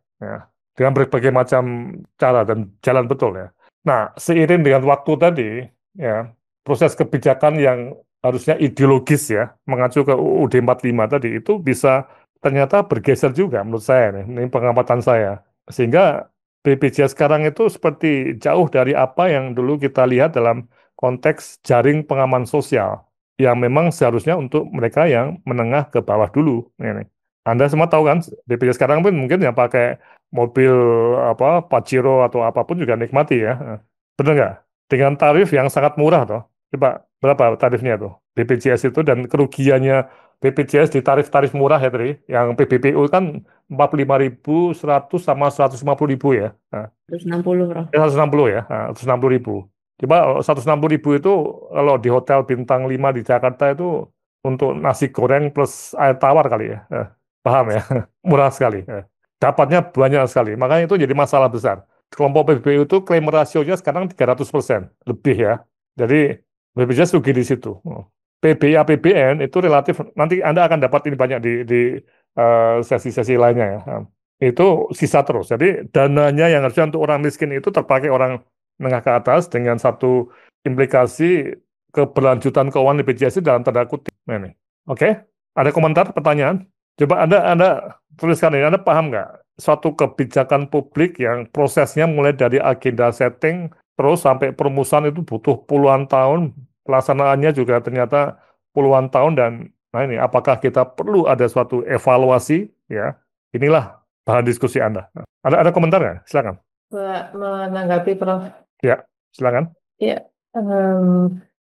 dengan berbagai macam cara dan jalan betul ya. Nah, seiring dengan waktu tadi, ya, proses kebijakan yang harusnya ideologis ya, mengacu ke UUD 45 tadi, itu bisa ternyata bergeser juga menurut saya nih, ini pengamatan saya. Sehingga BPJS sekarang itu seperti jauh dari apa yang dulu kita lihat dalam konteks jaring pengaman sosial yang memang seharusnya untuk mereka yang menengah ke bawah dulu. Ini. Anda semua tahu kan, BPJS sekarang pun mungkin yang pakai mobil apa Pajero atau apapun juga nikmati ya. Benar nggak? Dengan tarif yang sangat murah toh. Coba berapa tarifnya tuh BPJS itu dan kerugiannya BPJS di tarif-tarif murah ya tadi, yang PBPU kan 45.100 sama 150.000 ya. Nah, 160, Prof. 160 ya, nah, 160.000. Coba 160.000 itu kalau di hotel bintang 5 di Jakarta itu untuk nasi goreng plus air tawar kali ya. Paham ya? Murah sekali. Dapatnya banyak sekali. Makanya itu jadi masalah besar. Kelompok PBPU itu klaim rasionya sekarang 300% lebih ya. Jadi BPJS rugi di situ. PBI APBN itu relatif nanti Anda akan dapat ini banyak di sesi-sesi lainnya ya. Itu sisa terus. Jadi dananya yang harusnya untuk orang miskin itu terpakai orang menengah ke atas dengan satu implikasi keberlanjutan keuangan BPJS dalam tanda kutip. Nah, ini. Oke, ada komentar, pertanyaan? Coba Anda tuliskan ini. Anda paham nggak? Suatu kebijakan publik yang prosesnya mulai dari agenda setting terus sampai perumusan itu butuh puluhan tahun, pelaksanaannya juga ternyata puluhan tahun dan nah ini apakah kita perlu ada suatu evaluasi ya? Inilah bahan diskusi Anda. Ada komentar nggak? Silakan. Menanggapi Prof. Ya, silakan. Ya,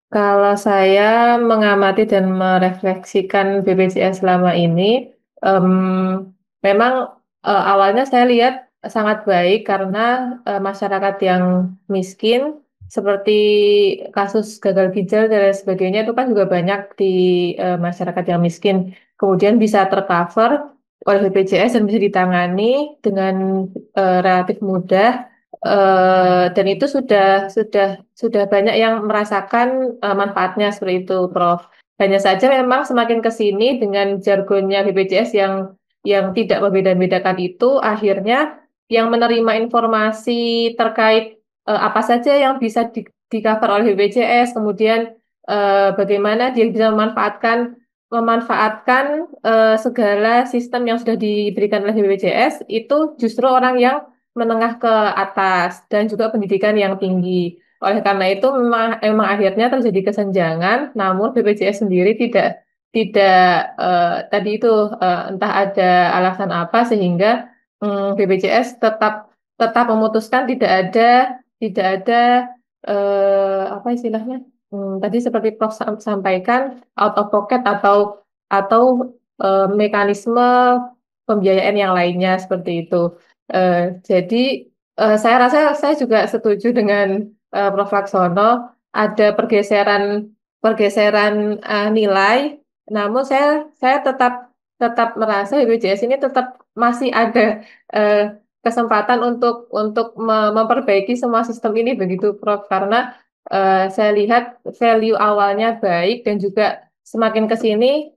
kalau saya mengamati dan merefleksikan BPJS selama ini, memang awalnya saya lihat sangat baik karena masyarakat yang miskin seperti kasus gagal ginjal dan lain sebagainya itu kan juga banyak di masyarakat yang miskin. Kemudian bisa tercover oleh BPJS dan bisa ditangani dengan relatif mudah. Dan itu sudah banyak yang merasakan manfaatnya seperti itu, Prof. Hanya saja memang semakin ke sini dengan jargonnya BPJS yang tidak membeda-bedakan itu, akhirnya yang menerima informasi terkait apa saja yang bisa di-cover oleh BPJS, kemudian bagaimana dia bisa memanfaatkan segala sistem yang sudah diberikan oleh BPJS, itu justru orang yang menengah ke atas dan juga pendidikan yang tinggi. Oleh karena itu memang akhirnya terjadi kesenjangan, namun BPJS sendiri tidak tadi itu entah ada alasan apa sehingga BPJS tetap memutuskan tidak ada apa istilahnya tadi seperti Prof sampaikan out of pocket atau mekanisme pembiayaan yang lainnya seperti itu. Jadi saya rasa saya juga setuju dengan Prof Laksono ada pergeseran nilai, namun saya tetap merasa BPJS ini tetap masih ada kesempatan untuk memperbaiki semua sistem ini begitu Prof, karena saya lihat value awalnya baik dan juga semakin ke sini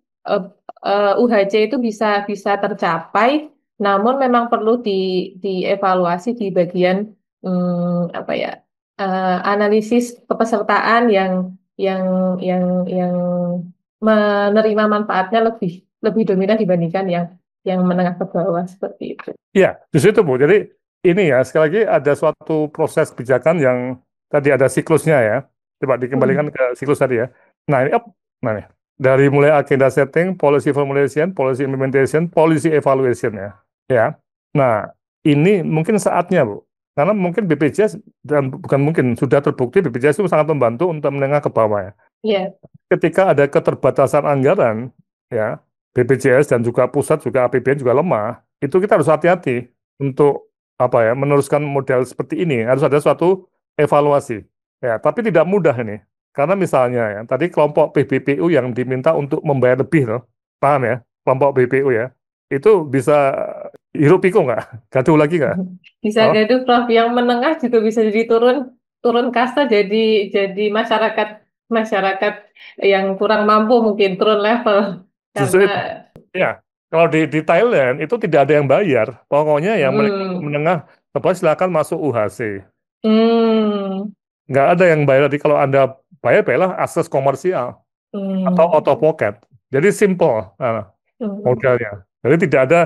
UHC itu bisa tercapai, namun memang perlu dievaluasi di bagian apa ya analisis kepesertaan yang menerima manfaatnya lebih dominan dibandingkan yang menengah ke bawah seperti itu. Iya, justru itu Bu. Jadi ini ya sekali lagi ada suatu proses kebijakan yang tadi ada siklusnya ya. Coba dikembalikan ke siklus tadi ya. Nah ini nih dari mulai agenda setting, policy formulation, policy implementation, policy evaluation ya. Ya. Nah ini mungkin saatnya Bu. Karena mungkin BPJS dan bukan mungkin sudah terbukti BPJS itu sangat membantu untuk menengah ke bawah ya. Iya. Ketika ada keterbatasan anggaran ya, BPJS dan juga pusat juga APBN juga lemah, itu kita harus hati-hati untuk apa ya meneruskan model seperti ini. Harus ada suatu evaluasi. Ya, tapi tidak mudah ini. Karena misalnya ya, tadi kelompok PBPU yang diminta untuk membayar lebih loh. Paham ya? Kelompok PBPU ya. Itu bisa hirup pikuk nggak? Gaduh lagi nggak? Bisa gaduh, Prof. Yang menengah juga bisa jadi turun kasta jadi masyarakat yang kurang mampu mungkin turun level. Justru Karena ya, kalau di Thailand itu tidak ada yang bayar. Pokoknya yang menengah silakan masuk UHC. Nggak ada yang bayar. Jadi kalau Anda bayarlah akses komersial atau out of pocket. Jadi simple modelnya. Jadi tidak ada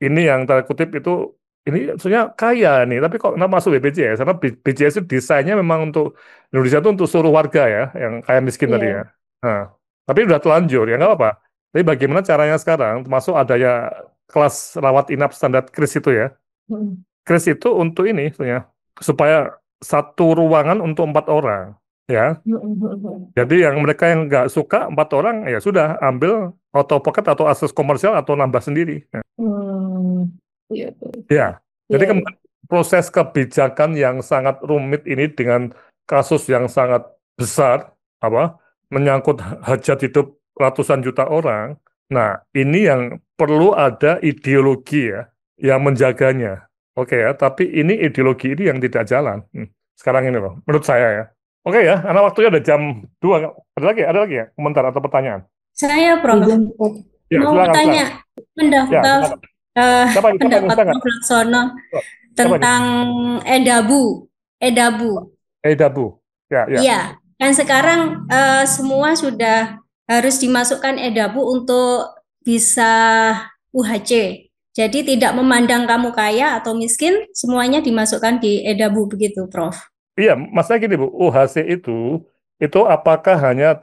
ini yang tanda kutip itu ini sebenarnya kaya nih, tapi kok nggak masuk BPJS? Karena BPJS itu desainnya memang untuk Indonesia itu untuk seluruh warga ya, yang kaya miskin tadi Iya. ya. Nah, tapi udah telanjur ya nggak apa-apa. Tapi bagaimana caranya sekarang, termasuk adanya kelas rawat inap standar KRIS itu ya. Mm. KRIS itu untuk ini sebenarnya supaya satu ruangan untuk 4 orang ya. Jadi yang mereka yang nggak suka 4 orang ya sudah ambil auto pocket atau akses komersial atau nambah sendiri. Ya. Iya tuh. Ya. Iya, Jadi iya. proses kebijakan yang sangat rumit ini dengan kasus yang sangat besar, menyangkut hajat hidup ratusan juta orang. Nah, ini yang perlu ada ideologi ya, yang menjaganya. Oke ya, tapi ini ideologi ini yang tidak jalan. Sekarang ini loh, menurut saya ya. Oke ya, karena waktunya ada jam 2. Ada lagi ya komentar atau pertanyaan? Saya, Prof, Ya, mau silakan. tanya Ya, pendapat silakan. Prof. Laksono tentang edabu. Edabu. Ya. Iya, kan sekarang semua sudah harus dimasukkan edabu untuk bisa UHC. Jadi tidak memandang kamu kaya atau miskin, semuanya dimasukkan di edabu begitu, Prof. Iya, maksudnya gini Bu, UHC itu apakah hanya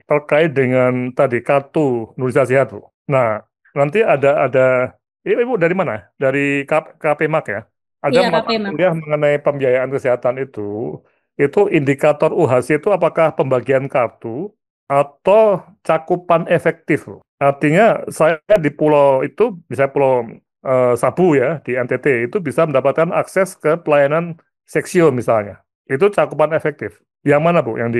terkait dengan tadi kartu Indonesia Sehat Bu? Nah, nanti ada Ibu dari mana? Dari KPMAK ya? Ada Iya, mata KPMAK. kuliah mengenai pembiayaan kesehatan itu indikator UHC itu apakah pembagian kartu atau cakupan efektif Bu? Artinya saya di pulau itu, misalnya Pulau Sabu ya, di NTT, itu bisa mendapatkan akses ke pelayanan seksio misalnya. Itu cakupan efektif. Yang mana Bu yang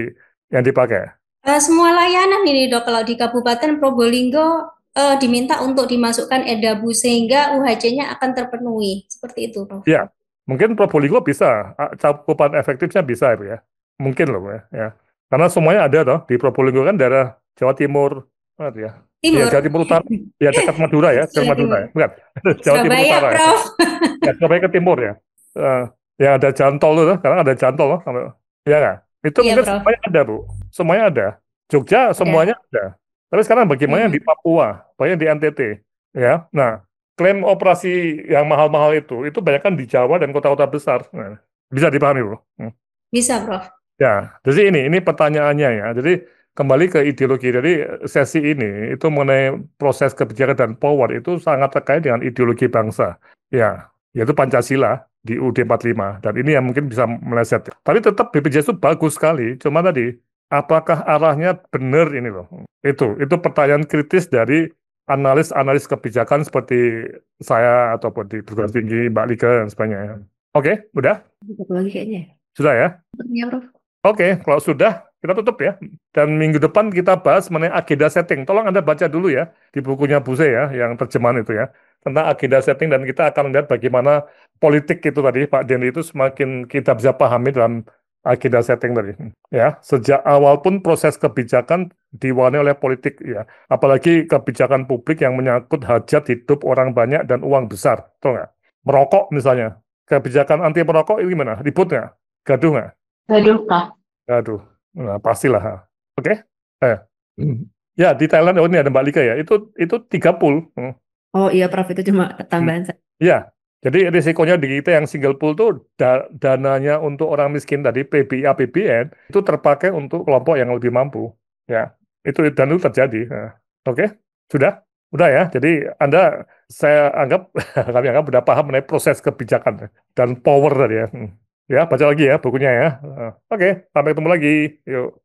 dipakai? Semua layanan ini Dok, kalau di Kabupaten Probolinggo diminta untuk dimasukkan edabu sehingga UHC-nya akan terpenuhi. Seperti itu, Prof. Ya, mungkin Probolinggo bisa, cakupan efektifnya bisa ya. Mungkin loh ya. Karena semuanya ada toh, di Probolinggo kan daerah Jawa Timur, ya. Timur. Ya, Jawa Timur Utara, ya dekat Madura ya, dekat Madura ya. Bukan, Jawa Timur Surabaya, Utara ya. Prof. Ya, Surabaya ke timur ya. Ya ada jalan tol tuh, sekarang ada jalan tol loh. Ya nggak? Itu Iya, mungkin Prof. semuanya ada Bu. Semuanya ada. Jogja semuanya ada. Tapi sekarang bagaimana yang di Papua, banyak di NTT, ya. Nah, klaim operasi yang mahal-mahal itu banyak kan di Jawa dan kota-kota besar. Nah, bisa dipahami Bu. Bisa, Prof. Ya, jadi ini pertanyaannya ya. Jadi kembali ke ideologi. Jadi sesi ini itu mengenai proses kebijakan dan power itu sangat terkait dengan ideologi bangsa. Ya, yaitu Pancasila di UUD 45. Dan ini yang mungkin bisa meleset. Tapi tetap BPJS itu bagus sekali. Cuma tadi, apakah arahnya benar ini loh? Itu pertanyaan kritis dari analis kebijakan seperti saya ataupun di perguruan tinggi Mbak Lika dan sebagainya. Oke, udah? Satu lagi kayaknya. Sudah ya? Iya, Prof. Oke, kalau sudah, kita tutup ya. Dan minggu depan kita bahas mengenai agenda setting. Tolong Anda baca dulu ya, di bukunya Buse ya, yang terjemahan itu ya. Tentang agenda setting, dan kita akan lihat bagaimana politik itu tadi, Pak Denny, itu semakin kita bisa pahami dalam agenda setting tadi. Ya, sejak awal pun proses kebijakan diwarnai oleh politik ya. Apalagi kebijakan publik yang menyangkut hajat hidup orang banyak dan uang besar. Tahu nggak? Merokok misalnya. Kebijakan anti merokok itu gimana? Ribut nggak? Gaduh nggak? Waduh, Kak. Aduh, nah pastilah. Oke? Ya di Thailand, ini ada Mbak Lika ya. Itu 3 pool. Oh iya, Prof, itu cuma tambahan. Ya, jadi risikonya di kita yang single pool tuh dananya untuk orang miskin tadi PBI APBN itu terpakai untuk kelompok yang lebih mampu. Ya, itu terjadi. Oke? Sudah? Udah ya. Jadi saya anggap kami anggap sudah paham mengenai proses kebijakan dan power tadi ya. Ya, baca lagi ya bukunya ya. Oke, sampai ketemu lagi. Yuk.